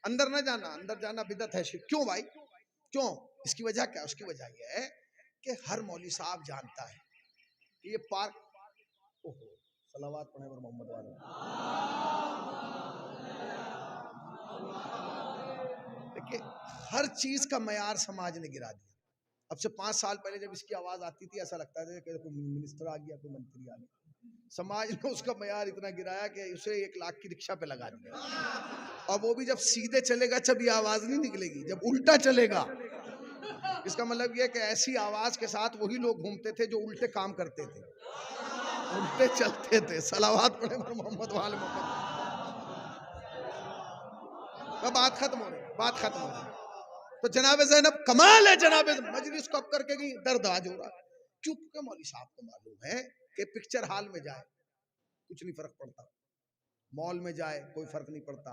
अंदर ना जाना, अंदर जाना बिदत है, शिर्क। क्यों भाई, क्यों? इसकी वजह क्या? उसकी वजह यह है कि हर मौलवी साहब जानता है कि ये पार्क, ओहो सलावत पढ़े पर मोहम्मद वाले, देखिए हर चीज का मयार समाज ने गिरा दिया। अब से 5 साल पहले जब इसकी आवाज आती थी ऐसा लगता था कि कोई मिनिस्टर आ गया, कोई मंत्री आ गया। समाज ने उसका मयार इतना गिराया कि उसे 1 लाख की रिक्शा पे लगा दिया। और वो भी जब सीधे चलेगा जब ये आवाज नहीं निकलेगी, जब उल्टा चलेगा। इसका मतलब ये कि ऐसी आवाज के साथ वही लोग घूमते थे जो उल्टे काम करते थे, उल्टे चलते थे। सलावत पढ़े पर मोहम्मद वाले मोहम्मद। बात खत्म हो रही, बात खत्म हो रही। तो जनाब ज़ैनब कमाल है, जनाब मजलिस को करके गई, दर्द आज हो रहा है। क्योंकि मौलवी साहब को मालूम है कि पिक्चर हॉल में जाए कुछ नहीं फर्क पड़ता, मॉल में जाए कोई फर्क नहीं पड़ता,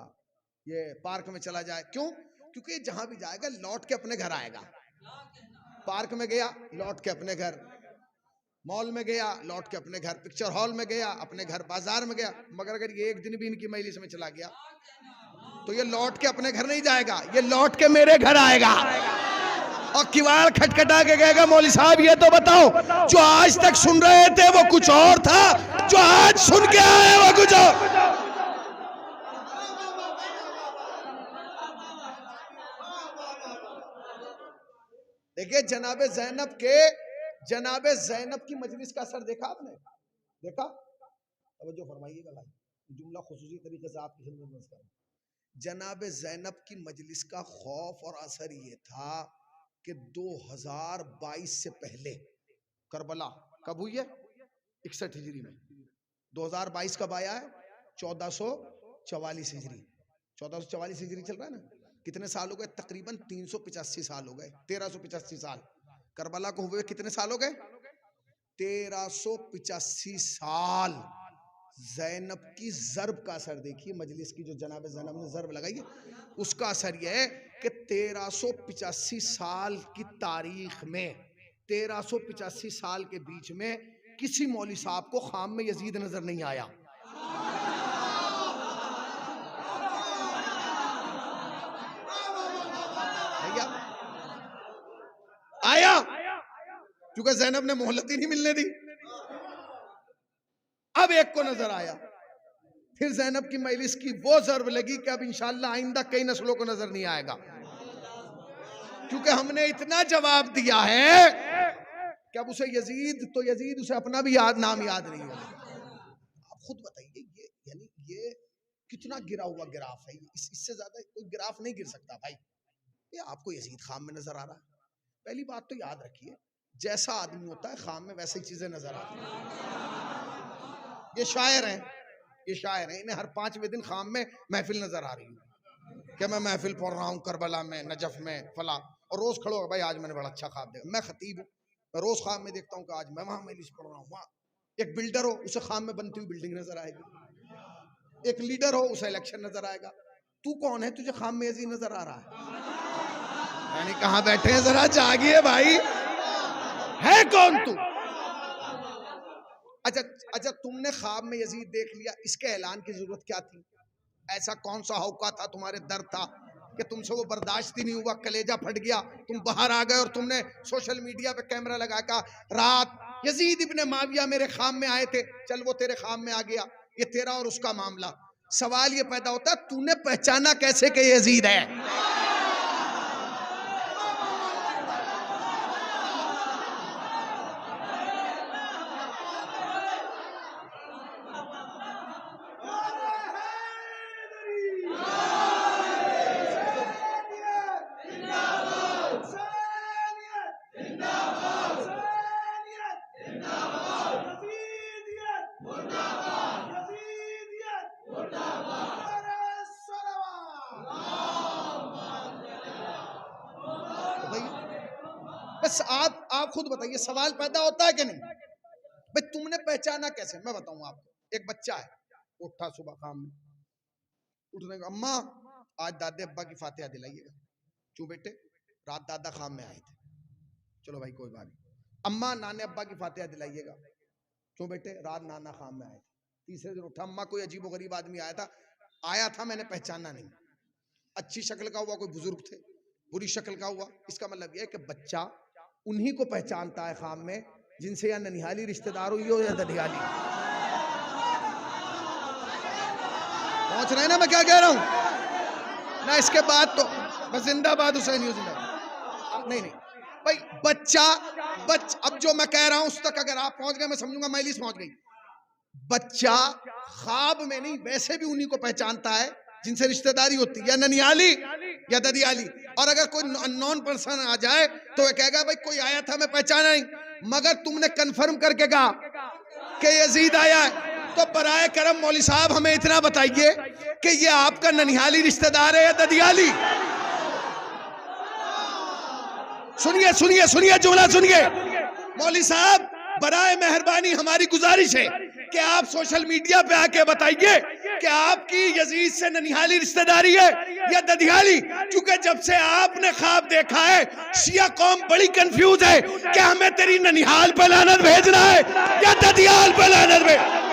ये पार्क में चला जाए, क्यों? क्योंकि जहां भी जाएगा लौट के अपने घर आएगा। पार्क में गया लौट के अपने घर, मॉल में गया लौट के अपने घर, पिक्चर हॉल में गया अपने घर, बाजार में गया। मगर अगर ये एक दिन भी इनकी मजलिस में चला गया तो ये लौट के अपने घर नहीं जाएगा, ये लौट के मेरे घर आएगा और किवाड़ खटखटा के कहेगा मौलवी साहब ये तो बताओ जो आज तक सुन रहे थे वो कुछ और था, जो आज सुन के आए वो कुछ और। देखिए जनाबे ज़ैनब की मजलिस का असर देखा आपने? देखा? तवज्जो फरमाइएगा भाई, जुमला खुसूसी तरीके से आपकी खिदमत में कर। जनाब ज़ैनब की मजलिस का खौफ और असर ये था कि 2022 से पहले करबला कब हुई है? 61 हिजरी में। 2022 कब आया है? 1444 हिजरी। 1444 हिजरी चल रहा है ना? कितने साल हो गए? तकरीबन 385 साल हो गए। 1385 साल। करबला को हुए कितने साल हो गए? 1385 साल। ज़ैनब की ज़र्ब का असर देखिए, मजलिस की जो जनाब ज़ैनब ने ज़र्ब लगाई है उसका असर यह है कि 1385 साल की तारीख में, 1385 साल के बीच में किसी मौलवी साहब को खाम में यजीद नजर नहीं आया। भैया आया, क्योंकि ज़ैनब ने मोहलत ही नहीं मिलने दी। अब एक को नजर आया, फिर ज़ैनब की मजलिस की वो ज़र्ब लगी कि अब इंशाअल्लाह आइंदा कई नस्लों को नजर नहीं आएगा, क्योंकि हमने इतना जवाब दिया है कि अब उसे यजीद तो यजीद, उसे अपना भी नाम याद नहीं है। आप खुद बताइए, ये यानी ये कितना गिरा हुआ गिराफ है, इससे ज्यादा कोई गिराफ नहीं गिर सकता भाई। ये आपको यजीद खाम में नजर आ रहा है। पहली बात तो याद रखिए, जैसा आदमी होता है खाम में वैसे ही चीजें नजर आती हैं। ये शायर हैं, ये शायर हैं, इन्हें हर 5वें दिन खाम में महफिल नजर आ रही है कि मैं महफिल पढ़ रहा हूँ करबला में, नजफ में, फला, और रोज खड़ो हो भाई आज मैंने बड़ा अच्छा ख्वाब देखा। मैं खतीब हूँ, मैं रोज ख्वाब में देखता हूँ कि आज मैं वहां मजलिस पढ़ रहा हूँ, वहां एक बिल्डर हो उसे ख्वाब में बनती हुई बिल्डिंग नजर आएगी, एक लीडर हो उसे इलेक्शन नजर आएगा। तू कौन है, तुझे ख्वाब में ऐसी नजर आ रहा है? यानी कहाँ बैठे हैं, जरा जागिए भाई, है कौन तू? अच्छा तुमने ख्वाब में यजीद देख लिया, इसके ऐलान की जरूरत क्या थी? ऐसा कौन सा हौका था, तुम्हारे दर था कि तुमसे वो बर्दाश्त ही नहीं हुआ, कलेजा फट गया, तुम बाहर आ गए और तुमने सोशल मीडिया पे कैमरा लगा कर रात यजीद इब्ने माविया मेरे ख्वाब में आए थे, चल वो तेरे ख्वाब में आ गया, ये तेरा और उसका मामला। सवाल ये पैदा होता है, तूने पहचाना कैसे कि यजीद है? बस आप खुद बताइए, सवाल पैदा होता है कि नहीं? भाई तुमने पहचाना कैसे? मैं बताऊं आपको। एक बच्चा है, उठा सुबह काम में, उठने का, अम्मा आज दादे अब्बा की फातिहा दिलाइएगा। क्यों बेटे? रात दादा खाम में आए थे। चलो भाई कोई बात नहीं। अम्मा नाने अब्बा की फातिहा दिलाइएगा। क्यों बेटे? रात नाना खाम में आए थे। तीसरे दिन उठा, अम्मा कोई अजीब गरीब आदमी आया था मैंने पहचाना नहीं, अच्छी शक्ल का हुआ, कोई बुजुर्ग थे, बुरी शक्ल का हुआ। इसका मतलब यह है कि बच्चा उन्हीं को पहचानता है खाम में जिनसे या ननिहाली रिश्तेदार हुई हो या ददियाली। पहुंच रहे हैं ना मैं क्या कह रहा हूं ना? इसके बाद तो बस जिंदाबाद हुसैन जिंदाबाद। नहीं भाई, बच्चा अब जो मैं कह रहा हूं उस तक अगर आप पहुंच गए मैं समझूंगा मजलिस पहुंच गई। बच्चा ख्वाब में नहीं, वैसे भी उन्हीं को पहचानता है जिनसे रिश्तेदारी होती है, या ननियाली या ददियाली। और अगर कोई अननोन पर्सन आ जाए तो वह कहेगा भाई कोई आया था मैं पहचाना नहीं, मगर तुमने कंफर्म करके कहा कि यजीद आया है, तो बराए करम मौली साहब हमें इतना बताइए कि ये आपका ननिहाली रिश्तेदार है या ददियाली? सुनिए सुनिए सुनिए, जुमला सुनिए। मौली साहब बराए मेहरबानी हमारी गुजारिश है कि आप सोशल मीडिया पे आके बताइए कि आपकी यजीद से ननिहाली रिश्तेदारी है या ददियाली, क्योंकि जब से आपने ख्वाब देखा है शिया कौम बड़ी कंफ्यूज है कि हमें तेरी ननिहाल पे लानत भेजना है या ददियाल पे लानत भेजना।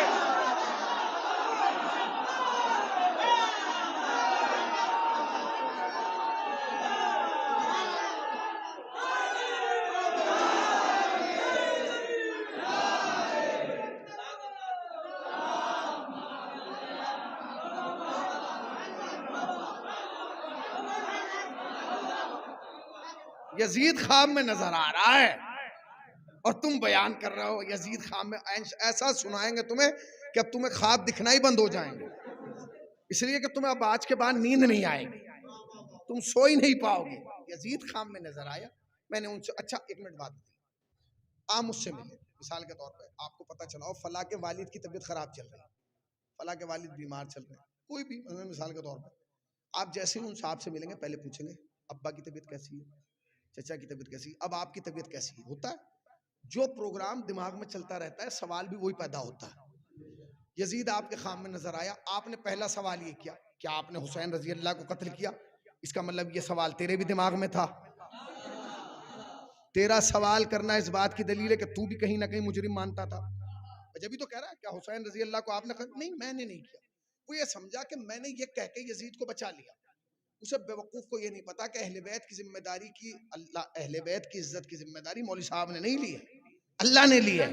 यजीद ख्वाब में नजर आ रहा है और तुम बयान कर रहे हो यजीद ख्वाब में। ऐसा सुनाएंगे तुम्हें कि अब तुम्हें ख्वाब दिखना ही बंद हो जाएंगे, इसलिए कि तुम्हें अब आज के बाद नींद नहीं आएगी, तुम सो ही नहीं पाओगे। यजीद ख्वाब में नजर आया, मैंने उनसे, अच्छा एक मिनट बात बताई, आप मुझसे मिले, मिसाल के तौर पर आपको पता चला हो फला के वालिद की तबीयत खराब चल रही है, फला के वालिद बीमार चल रहे हैं, कोई भी मिसाल के तौर पर, आप जैसे ही उन साहब से मिलेंगे पहले पूछेंगे अब्बा की तबीयत कैसी है, चचा की तबीयत कैसी, अब आपकी तबीयत कैसी है? होता है जो प्रोग्राम दिमाग में चलता रहता है, सवाल भी वही पैदा होता है। यजीद आपके ख्वाब में नजर आया, आपने पहला सवाल ये किया, क्या आपने हुसैन रजी अल्लाह को कत्ल किया? इसका मतलब ये सवाल तेरे भी दिमाग में था। तेरा सवाल करना इस बात की दलील है कि तू भी कहीं ना कहीं मुजरिम मानता था। जब भी तो कह रहा है क्या हुसैन रजी अल्लाह को आपने नहीं, मैंने नहीं किया। वो ये समझा कि मैंने ये कह के यजीद को बचा लिया, उसे बेवकूफ को ये नहीं पता कि अहले बैत की जिम्मेदारी की अल्लाह, अहले बैत की इज्जत की जिम्मेदारी मौलवी साहब ने नहीं ली है, अल्लाह ने ली है।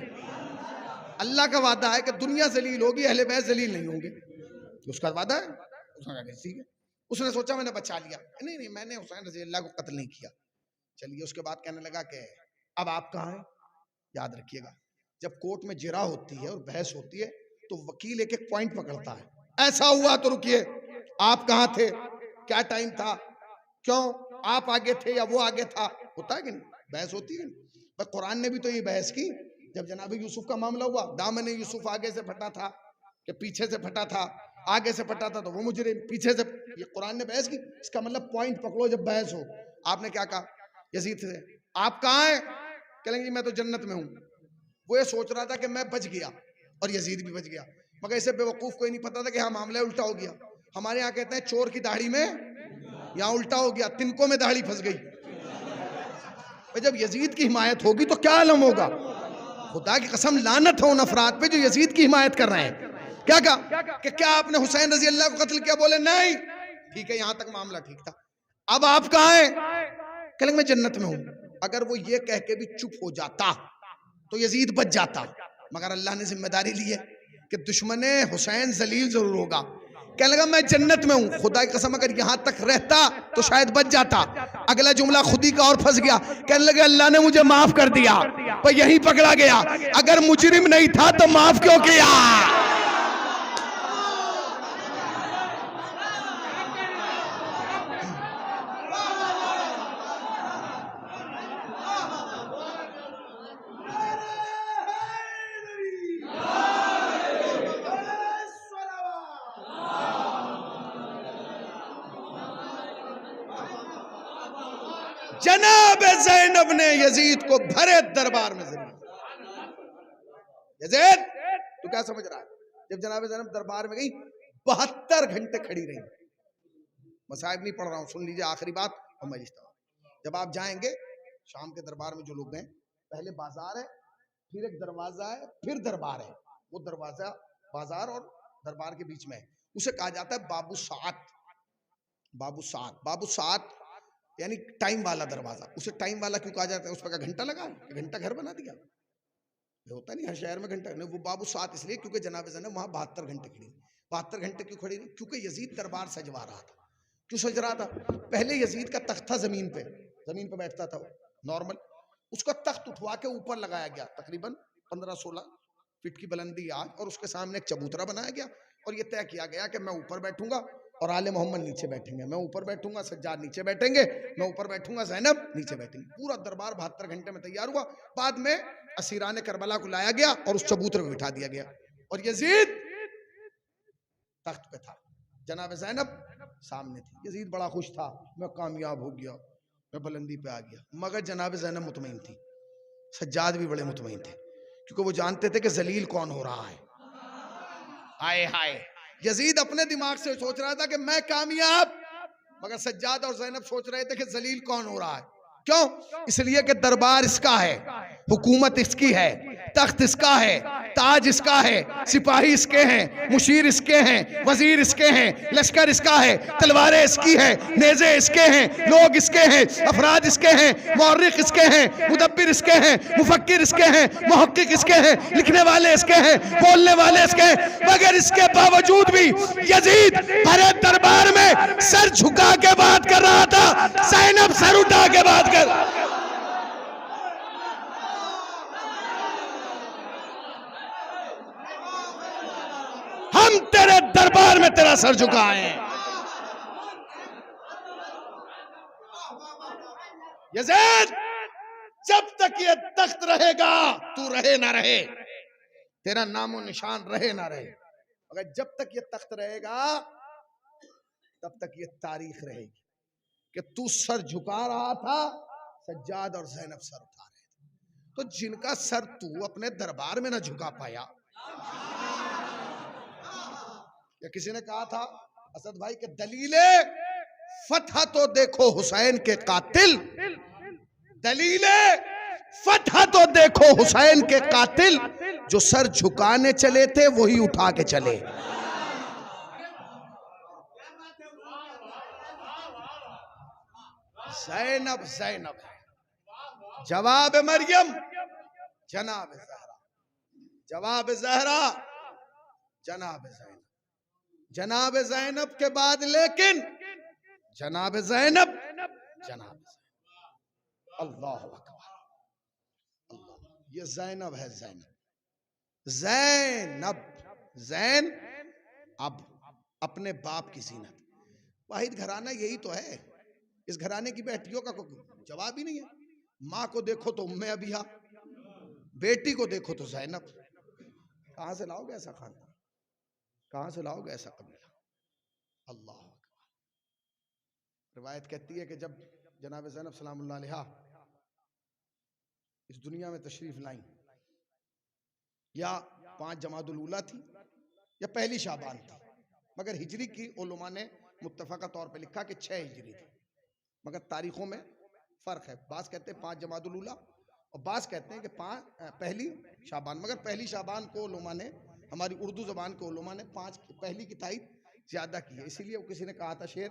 अल्लाह का वादा है कि दुनिया जलील होगी, अहले बैत जलील नहीं होंगे, उसका वादा है। उसने कहा ठीक है, उसने सोचा मैंने बचा लिया, नहीं नहीं मैंने हुसैन रजी अल्लाह को कत्ल नहीं किया। चलिए, उसके बाद कहने लगा कि अब आप कहाँ हैं। याद रखिएगा, जब कोर्ट में जिरा होती है और बहस होती है तो वकील एक एक पॉइंट पकड़ता है, ऐसा हुआ तो रुकिए, आप कहाँ थे, क्या टाइम था, क्यों आप आगे थे या वो आगे था, होता है कि नहीं, बहस होती है। पर कुरान ने भी तो ये बहस की जब जनाब यूसुफ का मामला हुआ, दामन यूसुफ आगे से फटा था कि पीछे से फटा था, आगे से फटा था तो वो मुजरिम, पीछे से, ये कुरान ने बहस की। इसका मतलब पॉइंट पकड़ो जब बहस हो। आपने क्या कहा यजीद से, आप कहाँ हैं, कहेंगे मैं तो जन्नत में हूं। वो ये सोच रहा था कि मैं बच गया और यजीद भी बच गया, मगर इसे बेवकूफ को ही नहीं पता था कि हाँ मामला उल्टा हो गया। हमारे यहाँ कहते हैं चोर की दाढ़ी में, यहाँ उल्टा हो गया, तिनकों में दाढ़ी फंस गई। जब यजीद की हिमायत होगी तो क्या आलम होगा। खुदा की कसम लानत हो उन अफराद पे जो यजीद की हिमायत कर रहे हैं। क्या कहा कि क्या आपने हुसैन रजी अल्लाह को कत्ल किया, बोले नहीं, ठीक है यहां तक मामला ठीक था, अब आप कहाँ हैं, कहेंगे मैं जन्नत में हूं। अगर वो ये कह के भी चुप हो जाता तो यजीद बच जाता, मगर अल्लाह ने जिम्मेदारी ली है कि दुश्मन हुसैन जलील जरूर होगा। कहने लगा मैं जन्नत में हूं, खुदा की कसम अगर यहां तक रहता तो शायद बच जाता। अगला जुमला खुद ही का और फंस गया, कहने लगे अल्लाह ने मुझे माफ कर दिया, पर यहीं पकड़ा गया, अगर मुजरिम नहीं था तो माफ क्यों किया। जनाब ज़ैनब ने यजीद को भरे दरबार में जरूर, यजीद तू क्या समझ रहा है। जब जनाब ज़ैनब दरबार में गई 72 घंटे खड़ी रही। मसाइब नहीं पढ़ रहा हूं, सुन लीजिए आखिरी बात और मैं रिश्ता। जब आप जाएंगे शाम के दरबार में, जो लोग गए, पहले बाजार है, फिर एक दरवाजा है, फिर दरबार है। वो दरवाजा बाजार और दरबार के बीच में है, उसे कहा जाता है बाबू सात। बाबू सात, बाबू सात यानी टाइम वाला दरवाजा। उसे टाइम वाला क्यों कहा जाता है, उस पर घंटा लगा, घंटा घर बना दिया, ये होता नहीं हर शहर में घंटा नहीं। वो बाबू सात इसलिए क्योंकि जनाब ज़ैनब वहां 72 घंटे खड़ी। 72 घंटे क्यों खड़ी रही, क्योंकि यजीद दरबार सजवा रहा था। क्यों सज रहा था, पहले यजीद का तख्त था जमीन पे बैठता था वो नॉर्मल, उसका तख्त उठवा के ऊपर लगाया गया, तकरीबन 15-16 फीट की बुलंदी आज, और उसके सामने एक चबूतरा बनाया गया और ये तय किया गया कि मैं ऊपर बैठूंगा और आले मोहम्मद नीचे बैठेंगे, मैं ऊपर बैठूंगा, सज्जाद नीचे बैठेंगे, मैं ऊपर बैठूंगा, ज़ैनब नीचे बैठेंगे। पूरा दरबार 72 घंटे में तैयार हुआ। बाद में असीरान करबला को लाया गया और उस चबूतरे में बिठा दिया गया और यजीद तख्त पे था, जनाब ज़ैनब सामने थी। यजीद बड़ा खुश था, मैं कामयाब हो गया, मैं बुलंदी पे आ गया। मगर जनाब ज़ैनब मुतमईन थी, सज्जाद भी बड़े मुतमईन थे, क्योंकि वो जानते थे कि जलील कौन हो रहा है। हाय हाय, यजीद अपने दिमाग से सोच रहा था कि मैं कामयाब, मगर सज्जाद और ज़ैनब सोच रहे थे कि जलील कौन हो रहा है। क्यों, इसलिए कि दरबार इसका है, हुकूमत इसकी है, तख्त इसका है, ताज इसका है, सिपाही इसके हैं, मुशीर इसके हैं, वजीर इसके हैं, लश्कर इसका है, तलवारें इसकी है, नेज़े इसके हैं, लोग इसके हैं, अफराद इसके हैं, मौर्रिख इसके हैं, मुदब्बिर इसके हैं, मुफक्किर इसके हैं, मुहक्किक इसके हैं, लिखने वाले इसके हैं, बोलने वाले इसके हैं। मगर इसके बावजूद भी यजीद भरे दरबार में सर झुका के बात कर रहा था, ज़ैनब सर उठा के बात कर। हम तेरे दरबार में तेरा सर झुकाए हैं। यजीद, जब तक ये तख्त रहेगा, तू रहे ना रहे, तेरा नामो निशान रहे ना रहे, मगर जब तक ये तख्त रहेगा तब तक ये तारीख रहेगी कि तू सर झुका रहा था, सज्जाद और ज़ैनब सर उठा रहे थे। तो जिनका सर तू अपने दरबार में ना झुका पाया, या किसी ने कहा था असद भाई के दलीले फतह तो देखो हुसैन के कातिल, दलीले फतह तो देखो हुसैन के कातिल, जो सर झुकाने चले थे वही उठा के चले। जैनब जैनब है, जवाब मरियम जनाब ज़हरा, जवाब ज़हरा जनाब ज़ैनब, जनाब ज़ैनब के बाद लेकिन जनाब ज़ैनब जनाब ज़ैनब। अल्लाह अकबर, अल्लाह, ये ज़ैनब है, ज़ैनब, ज़ैनब, ज़ैन अब अपने बाप की जीनत। वाहिद घराना यही तो है, इस घराने की बेटियों का कोई जवाब ही नहीं है। माँ को देखो तो उम्मे अबिहा, बेटी को देखो तो ज़ैनब। कहां से लाओगे ऐसा खानदान, कहां से लाओगे ऐसा कबीला। अल्लाह अकबर। रिवायत कहती है कि जब जनाब ज़ैनब सलामुल्लाह अलैहा इस दुनिया में तशरीफ लाई, या 5 जमादुल ऊला थी या पहली शाबान थी, मगर हिजरी की उलमा ने मुत्तफ़क़ा तौर पे लिखा कि 6 हिजरी थी, मगर तारीखों में फ़र्क है। बास कहते हैं 5 जमादुल ऊला और बास कहते हैं कि 5 पहली शाबान, मगर पहली शाबान को उलमा ने, हमारी उर्दू ज़बान के उलमा ने 5 पहली की तायद ज़्यादा की है। इसीलिए किसी ने कहा था शेर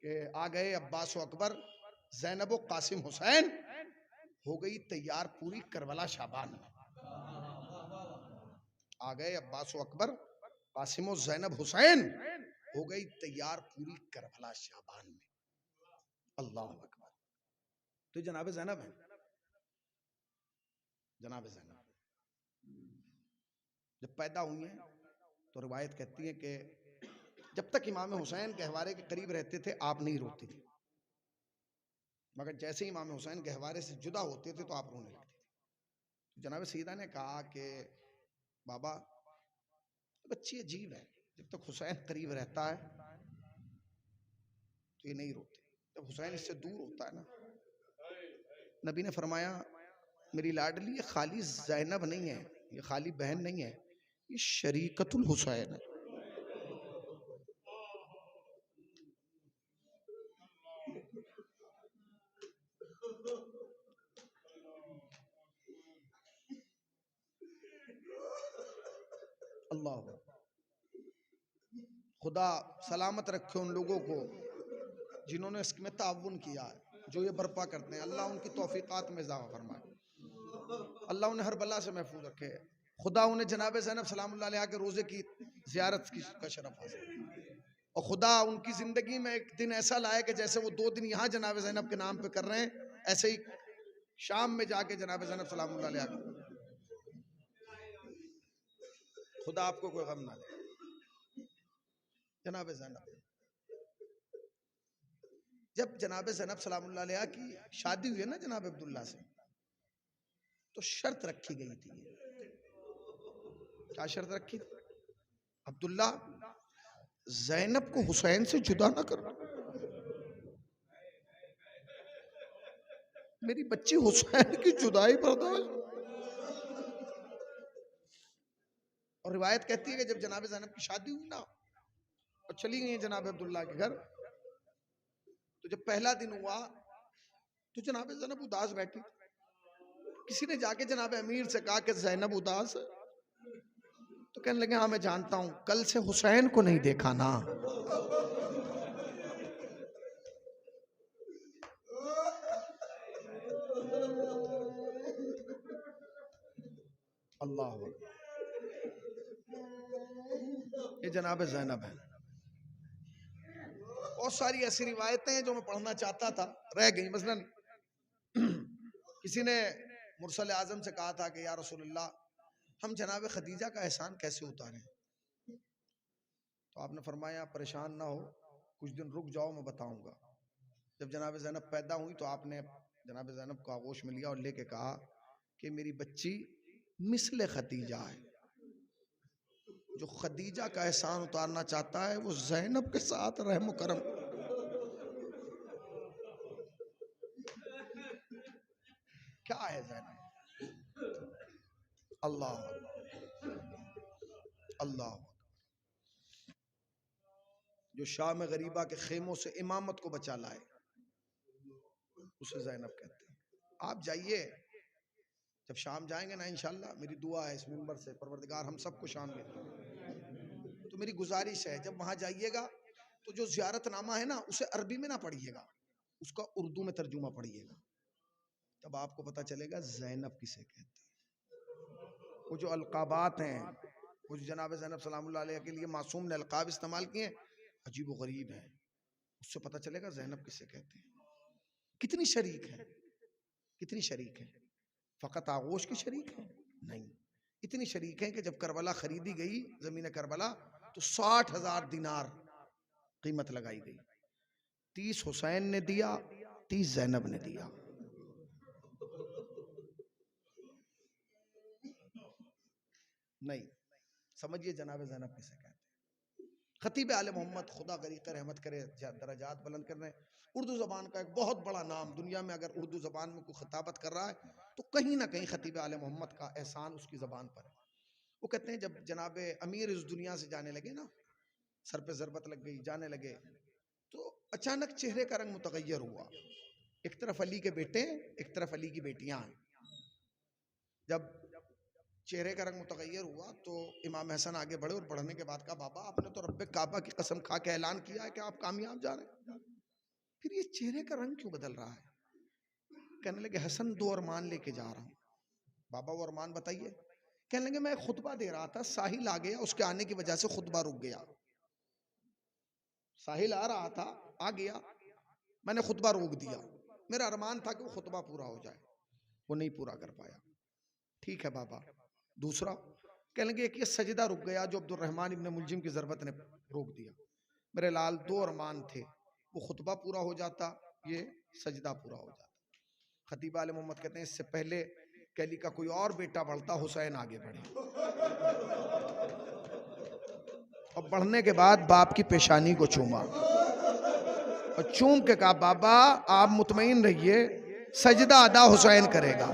कि आ गए अब्बास व अकबर, ज़ैनब व कासिम हुसैन, हो गई तैयार पूरी करबला शाबान में। आ गए अब्बास व अकबर, कासिम व ज़ैनब हुसैन, हो गई तैयार पूरी करबला शाबान में। अल्लाह अकबर। तो जनाब ज़ैनब है, जनाब ज़ैनब जब पैदा हुई हैं तो रिवायत कहती है कि जब तक इमाम हुसैन गहवारे के करीब रहते थे आप नहीं रोती थी, मगर जैसे ही इमाम हुसैन गहवारे से जुदा होते थे तो आप रोने लगते थे। जनाब सईदा ने कहा कि बाबा, बच्ची अजीब है, जब तक हुसैन करीब रहता है तो ये नहीं रोते, जब हुसैन इससे दूर होता है ना। नबी ने फरमाया, मेरी लाडली, ये खाली ज़ैनब नहीं है, ये खाली बहन नहीं है, ये शरीकतुल हुसैन है। अल्लाह, खुदा सलामत रखे उन लोगों को जिन्होंने इसमें ताउन किया है, जो ये बर्पा करते हैं। अल्लाह उनकी तौफीकात में इज़ाफ़ा फरमाए, अल्लाह उन्हें हर बला से महफूज रखे, खुदा उन्हें जनाब ज़ैनब सलामुल्लाह अलैहा के रोज़े की ज़ियारत का शरफ हासिल, और खुदा उनकी ज़िंदगी में एक दिन ऐसा लाए कि जैसे वो 2 दिन यहाँ जनाब ज़ैनब के नाम पे कर रहे हैं, ऐसे ही शाम में जाके जनाब ज़ैनब सलामुल्लाह अलैहा का खुदा आपको कोई गम ना दे। जनाब ज़ैनब, जब जनाब ज़ैनब सलामुल्लाह अलैहा की शादी हुई है ना जनाब अब्दुल्ला से, तो शर्त रखी गई थी। क्या शर्त रखी थी? अब्दुल्ला, ज़ैनब को हुसैन से जुदा ना करना, मेरी बच्ची हुसैन की जुदाई बर्दाश्त। और रिवायत कहती है कि जब जनाब ज़ैनब की शादी हुई ना और चली गई जनाब अब्दुल्ला के घर, तो जब पहला दिन हुआ तो जनाब ज़ैनब उदास बैठी। किसी ने जाके जनाब अमीर से कहा कि ज़ैनब उदास है, तो कहने लगे, हाँ मैं जानता हूं, कल से हुसैन को नहीं देखा ना। अल्लाह, ये जनाब ज़ैनब है। बहुत सारी ऐसी रिवायतें हैं जो मैं पढ़ना चाहता था, रह गई। मसलन किसी ने मुरसल आजम से कहा था कि या रसूलल्लाह, हम जनाब खदीजा का एहसान कैसे उतारें? तो आपने फरमाया, परेशान ना हो, कुछ दिन रुक जाओ, मैं बताऊंगा। जब जनाब ज़ैनब पैदा हुई तो आपने जनाब ज़ैनब को आगोश में लिया और लेके कहा कि मेरी बच्ची मिसले खदीजा है, जो खदीजा का एहसान उतारना चाहता है वो ज़ैनब के साथ रहम करम। क्या है ज़ैनब? अल्लाह, अल्लाह, जो शाम गरीबा के खेमों से इमामत को बचा लाए, उसे ज़ैनब कहते हैं। आप जाइए, जब शाम जाएंगे ना इंशाल्लाह, मेरी दुआ है इस मिंबर से, परवरदिगार हम सबको शाम में, तो मेरी गुजारिश है जब वहां जाइएगा तो जो ज़ियारतनामा है ना उसे अरबी में ना पढ़िएगा, उसका उर्दू में तर्जुमा पढ़िएगा, तब आपको पता चलेगा ज़ैनब किसे कहते हैं। वो जो अलकाबात हैं, वो जो जनाब ज़ैनब सलामुल्लाह अलैहा के लिए मासूम ने अलकाब इस्तेमाल किए, अजीब व गरीब है। उससे पता चलेगा ज़ैनब किसे कहते हैं। कितनी शरीक है, कितनी शरीक है। फ़कत आगोश की शरीक है नहीं, इतनी शरीक है कि जब करबला खरीदी गई, ज़मीन करबला, तो 60,000 दिनार कीमत लगाई गई। 30 हुसैन ने दिया, 30 ज़ैनब ने दिया। नहीं समझिए जनाब ज़ैनब किसे कहते हैं। खतीब आले मोहम्मद खुदा गरीक़ रहमत करे, दरजात बुलंद कर रहे हैं। उर्दू ज़बान का एक बहुत बड़ा नाम दुनिया में, अगर उर्दू ज़बान में कोई खिताबत कर रहा है तो कहीं ना कहीं खतीब आले मोहम्मद का एहसान उसकी ज़बान पर है। वो कहते हैं जब जनाब अमीर इस दुनिया से जाने लगे ना, सर पे ज़रबत लग गई, जाने लगे, तो अचानक चेहरे का रंग मुतगय्यर हुआ। एक तरफ अली के बेटे, एक तरफ अली की बेटियां। जब चेहरे का रंग मुतगय्यर हुआ तो इमाम हसन आगे बढ़े और बढ़ने के बाद कहा, बाबा आपने तो रब्बे काबा की कसम खा के ऐलान किया है कि आप कामयाब जा रहे हैं, फिर ये चेहरे का रंग क्यों बदल रहा है? कहने लगे हसन 2 अरमान लेके जा रहा हूँ। बाबा वो अरमान बताइए। कहने लगे मैं खुतबा दे रहा था, साहिल आ गया, उसके आने की वजह से खुतबा रुक गया। साहिल आ रहा था, आ गया, मैंने खुतबा रोक दिया। मेरा अरमान था कि वो खुतबा पूरा हो जाए, वो नहीं पूरा कर पाया। ठीक है बाबा। दूसरा कहने लगे एक ये सजदा रुक गया जो अब्दुर्रहमान इब्न मुलजिम की ज़रबत ने रोक दिया। मेरे लाल 2 अरमान थे, वो खुतबा पूरा हो जाता, ये सजदा पूरा हो जाता। खतीब आले मोहम्मद कहते हैं इससे पहले कि अली का कोई और बेटा बढ़ता, हुसैन आगे बढ़े, और बढ़ने के बाद बाप की पेशानी को चूमा और चूम के कहा, बाबा आप मुतमईन रहिए, सजदा अदा हुसैन करेगा।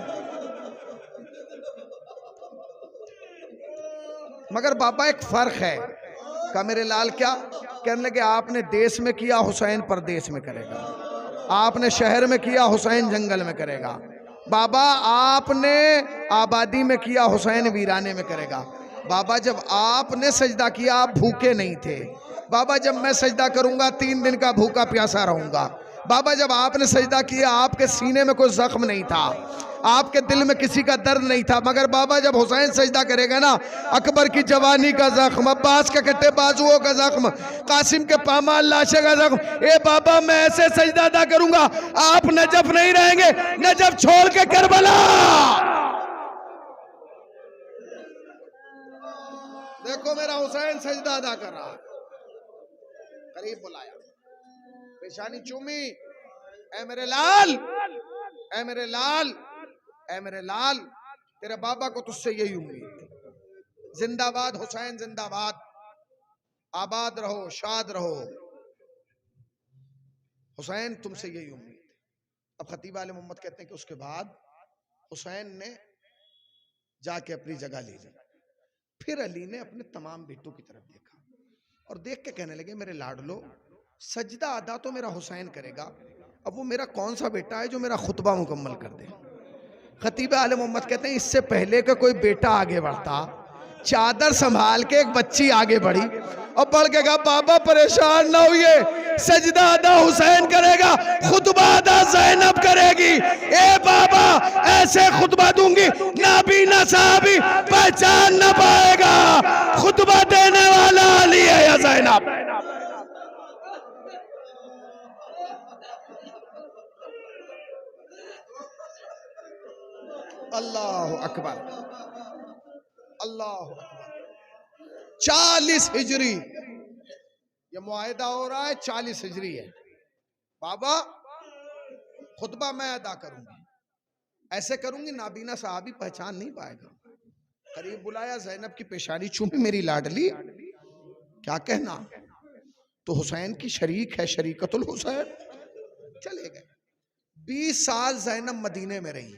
मगर बाबा एक फर्क है। कहा मेरे लाल क्या? कहने लगे आपने देश में किया, हुसैन परदेश में करेगा। आपने शहर में किया, हुसैन जंगल में करेगा। बाबा आपने आबादी में किया, हुसैन वीराने में करेगा। बाबा जब आपने सजदा किया आप भूखे नहीं थे। बाबा जब मैं सजदा करूंगा 3 दिन का भूखा प्यासा रहूंगा। बाबा जब आपने सजदा किया आपके सीने में कोई जख्म नहीं था, आपके दिल में किसी का दर्द नहीं था। मगर बाबा जब हुसैन सजदा करेगा ना, अकबर की जवानी का जख्म, अब्बास के कट्टे बाजुओं का जख्म, कासिम के पामाल लाशे का जख्म, ए बाबा मैं ऐसे सजदा अदा करूंगा आप नजफ नहीं रहेंगे, नजफ छोड़ के करबला। देखो मेरा हुसैन सजदा अदा कर रहा है। करीब बुलाया, पेशानी चूमी, ऐ मेरे लाल, ऐ मेरे लाल, ऐ मेरे लाल, तेरे बाबा को तुझसे यही उम्मीद थी। जिंदाबाद हुसैन जिंदाबाद, आबाद रहो, शाद रहो, हुसैन तुमसे यही उम्मीद है। अब खतीब आले मोहम्मद कहते हैं कि उसके बाद हुसैन ने जाके अपनी जगह ले ली। फिर अली ने अपने तमाम बेटों की तरफ देखा और देख के कहने लगे मेरे लाडलो, सजदा अदा तो मेरा हुसैन करेगा, अब वो मेरा कौन सा बेटा है जो मेरा खुतबा मुकम्मल कर दे। खतीब आले मोहम्मद कहते हैं इससे पहले कि कोई बेटा आगे बढ़ता, चादर संभाल के एक बच्ची आगे बढ़ी और बढ़ के कहा बाबा परेशान ना होइए, सजदा अदा हुसैन करेगा, खुतबा अदा ज़ैनब करेगी। ए बाबा ऐसे खुतबा दूंगी नबी ना साहबी पहचान ना पाएगा, खुतबा देने वाला अली है या ज़ैनब। अल्लाह अकबर, अल्लाह अकबर। 40 हिजरी ये मुआहिदा हो रहा है, 40 हिजरी है। बाबा खुतबा मैं अदा करूंगी, ऐसे करूंगी नाबीना साहबी पहचान नहीं पाएगा। करीब बुलाया, ज़ैनब की पेशानी चूमी, मेरी लाडली क्या कहना, तो हुसैन की शरीक है, शरीकतुल हुसैन। चले गए। 20 साल ज़ैनब मदीने में रही,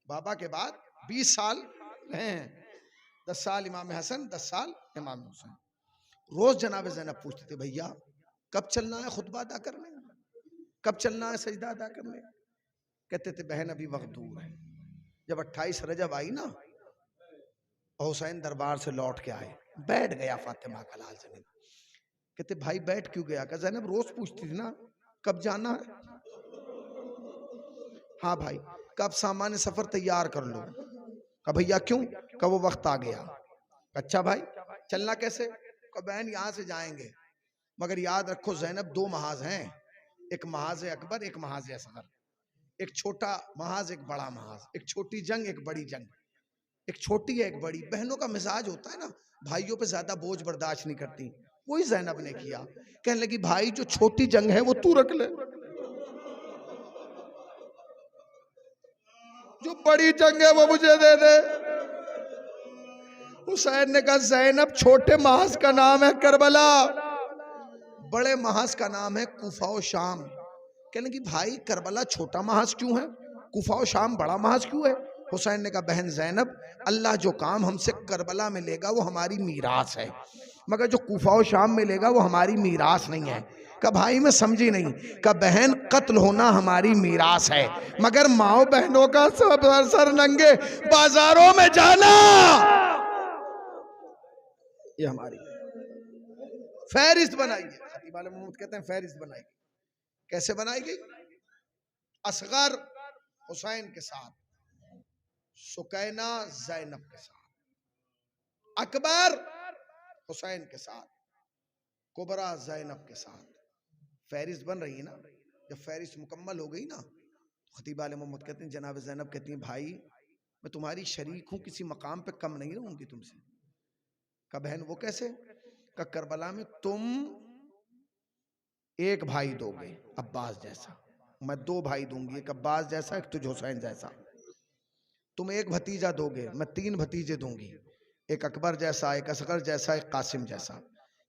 बाबा के बाद 20 साल हैं। 10 साल इमाम हसन, 10 साल इमाम हुसैन। रोज जनाब ज़ैनब पूछते थे भैया कब चलना है खुतबा अदा करने, कब चलना है सजदा अदा करने। कहते थे बहन अभी वक्त दूर है। जब 28 रजब आई ना, हुसैन दरबार से लौट के आए, बैठ गया फातिमा का लाल जमीन। कहते भाई बैठ क्यों गया? कहा ज़ैनब रोज पूछती थी ना कब जाना है? हाँ भाई, कब सामान्य सफर तैयार कर लो। कब भैया क्यों? कब वो वक्त आ गया। अच्छा भाई चलना कैसे? कब बहन यहाँ से जाएंगे, मगर याद रखो ज़ैनब दो महाज हैं, एक महाज अकबर, एक महाज असगर, एक छोटा महाज एक बड़ा महाज, एक छोटी जंग एक बड़ी जंग, एक छोटी है एक बड़ी। बहनों का मिजाज होता है ना, भाइयों पे ज्यादा बोझ बर्दाश्त नहीं करती। वही ज़ैनब ने किया, कहने लगी भाई जो छोटी जंग है वो तू रख ले, जो बड़ी जंग है वो मुझे दे दे। हुसैन ने कहा ज़ैनब छोटे महाज का नाम है करबला, बड़े महाज का नाम है कूफा और शाम। कहने की भाई करबला छोटा महाज क्यों है, कूफा और शाम बड़ा महाज क्यों है? हुसैन ने कहा बहन ज़ैनब, अल्लाह जो काम हमसे करबला में लेगा वो हमारी मीरास है, मगर जो कूफा और शाम में लेगा वो हमारी मीरास नहीं है। कहा भाई मैं समझी नहीं। कहा बहन कत्ल होना हमारी मीरास है, मगर माओ बहनों का सब सर नंगे बाजारों में जाना ये हमारी फहरिस्त बनाई है। खतीब आलम मोहम्मद कहते हैं फहरिस्त बनाई गई। कैसे बनाई गई? असगर हुसैन के साथ, सुकैना ज़ैनब के साथ, अकबर हुसैन के साथ, कुबरा ज़ैनब के साथ। फहरिस्त बन रही है ना। जब फहरिस्त मुकम्मल हो गई ना, तो खतीब आलम मोहम्मद कहते हैं जनाब ज़ैनब कहती हैं भाई मैं तुम्हारी शरीक हूं, किसी मकाम पे कम नहीं रहूंगी तुमसे। का बहन वो कैसे? का करबला में तुम एक भाई दोगे अब्बास जैसा, मैं दो भाई दूंगी, एक अब्बास जैसा एक तुझ हुसैन जैसा। तुम एक भतीजा दोगे, मैं तीन भतीजे दूंगी, एक अकबर जैसा, एक असगर जैसा, एक कासिम जैसा।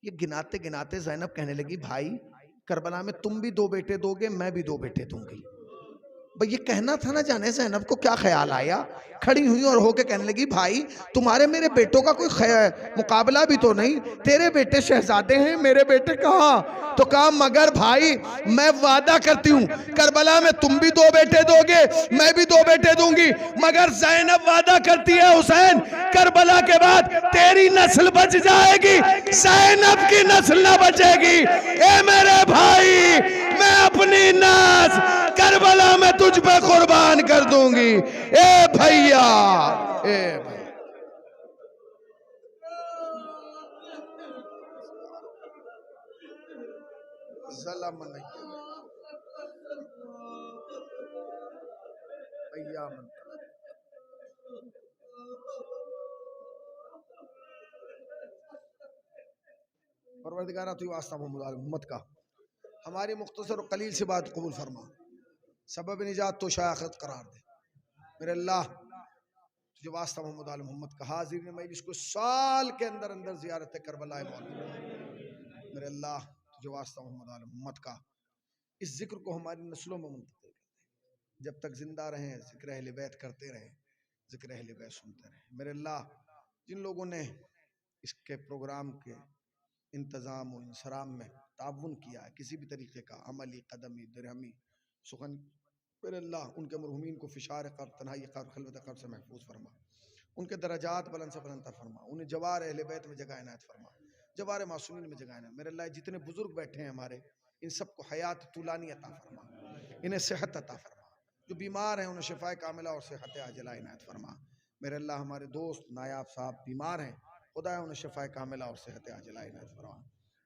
ये गिनाते गिनाते ज़ैनब कहने लगी भाई करबला में तुम भी दो बेटे दोगे, मैं भी दो बेटे दूंगी। भाई ये कहना था ना जाने ज़ैनब को क्या ख्याल आया, खड़ी हुई और होके कहने लगी भाई तुम्हारे मेरे बेटों का कोई मुकाबला भी तो नहीं, तेरे बेटे शहजादे हैं, मेरे बेटे कहाँ? तो कहा मगर भाई मैं वादा करती हूँ करबला में तुम भी दो बेटे दोगे, मैं भी दो बेटे दूंगी, मगर ज़ैनब वादा करती है हुसैन करबला के बाद तेरी नस्ल बच जाएगी, ज़ैनब की नस्ल ना बचेगी। ए मेरे भाई मैं अपनी नस्ल करबला में तुझ पे कुर्बान कर दूंगी। ए भैया, ए भैया, ज़लम नहीं भैया मन। परवरदिगारा तू वास्ता मोहम्मद का हमारी मुख्तसर और कलील से बात कबूल फरमा, सबब निजात तो शायखत करार दे। मेरे अल्लाह तुझे वास्ता मोहम्मद आल मोहम्मद का हाजिर ने मजलिस को साल के अंदर अंदर जियारत करबला मौला। मेरे अल्लाह तुझे वास्ता मोहम्मद आल मोहम्मद का इस जिक्र को हमारी नस्लों में मुंतकिल कर दे, जब तक जिंदा रहें जिक्र अहले बैत करते रहें, जिक्र अहले बैत सुनते रहें। मेरे अल्लाह जिन लोगों ने इसके प्रोग्राम के इंतज़ाम और इंसराम में ताउन किया है किसी भी तरीके का, अमली कदमी दिरहमी सुखन, मेरे अल्लाह उनके मरहुमीन को फिशार क़ब्र, तन्हाई क़ब्र, खलवत क़ब्र से महफूज फरमा, उनके दरजात बुलंद से बुलंद फरमा, उन्हें जवार अहले बैत में जगह इनायत फरमा, जवार मासूमीन में जगह इनायत। मेरे अल्लाह जितने बुजुर्ग बैठे हैं हमारे, इन सबको हयात तुलानी अता फरमा, इन्हें सेहत अता फरमा, जो बीमार हैं उन्हें शिफाए कामिला और सेहत आजिला इनायत फरमा। मेरे अल्लाह हमारे दोस्त नायाब साहब बीमार हैं, खुदा उन्हें शिफाए कामिला और सेहत आजिला इनायत फरमा।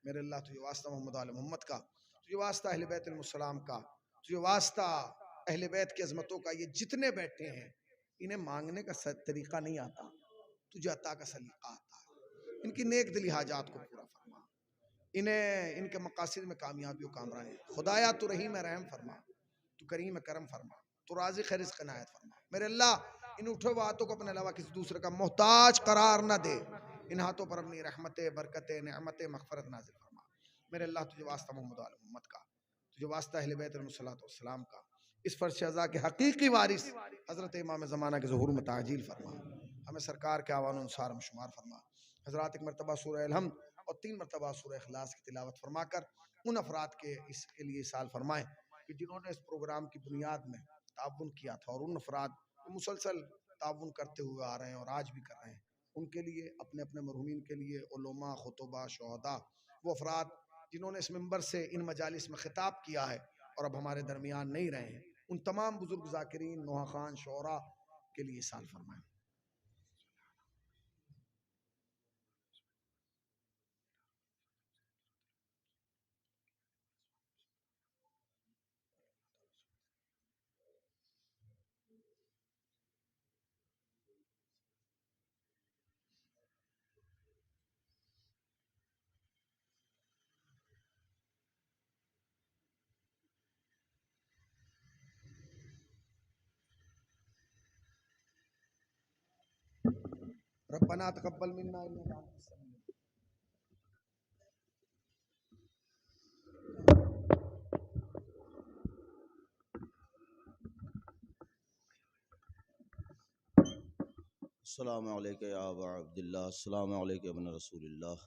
मेरे अल्लाह तुझे वास्ता मोहम्मद आल मोहम्मद का, तुझे वास्ता अहले बैत अलैहिस्सलाम का, तुझे वास्ता अहले बैत की अजमतों का, ये जितने बैठे हैं इन्हें मांगने का तरीका नहीं आता, तुझे अता का सलीका आता है। इनकी नेक दिली हाजात को पूरा फरमा, इन्हें इनके मकासद में कामयाबी और कामरानी। खुदाया तू रहीम रहम फरमा, तू करीम करम फरमा, तू राज़ी खैरिस कनायत फरमा। मेरे अल्लाह इन उठे हुए हाथों को अपने अलावा किसी दूसरे का मोहताज करार न दे, इन हाथों पर अपनी रहमत बरकत नेमत मग़फ़िरत नाज़िल फरमा। मेरे अल्लाह तुझे वास्ता मोहम्मद आल मोहम्मद का, तुझे वास्ता अहले बैत अलैहिस्सलाम का, इस फर्श अज़ा के हकीकी वारिस हज़रत इमाम ज़माना के ज़ुहूर में ताजील फरमा, हमें सरकार के आवान अनुसार में शुमार फरमा। हज़रात एक मरतबा सूरह अल-हम्द और 3 मरतबा सूरह इखलास की तिलावत फरमा कर उन अफराद के इसके लिए साल फरमाएँ कि जिन्होंने इस प्रोग्राम की बुनियाद में ताउन किया था, और उन अफराद जो मुसलसल ताउन करते हुए आ रहे हैं और आज भी कर रहे हैं, उनके लिए, अपने अपने मरहुमीन के लिए, उलमा, खुतबा, शहदा, वो अफराद जिन्होंने इस मिंबर से इन मजालिस में खिताब किया है, और अब हमारे दरमियान नहीं रहे हैं, उन तमाम बुजुर्ग जाकिरीन, नोहा खान, शोरा के लिए साल फरमाएं। रब्बना तक़ब्बल मिन्ना इन्नका अंतस समीउल अस्सलामु अलैका या अबा अब्दिल्लाह, अस्सलामु अलैका या इब्न रसूलिल्लाह।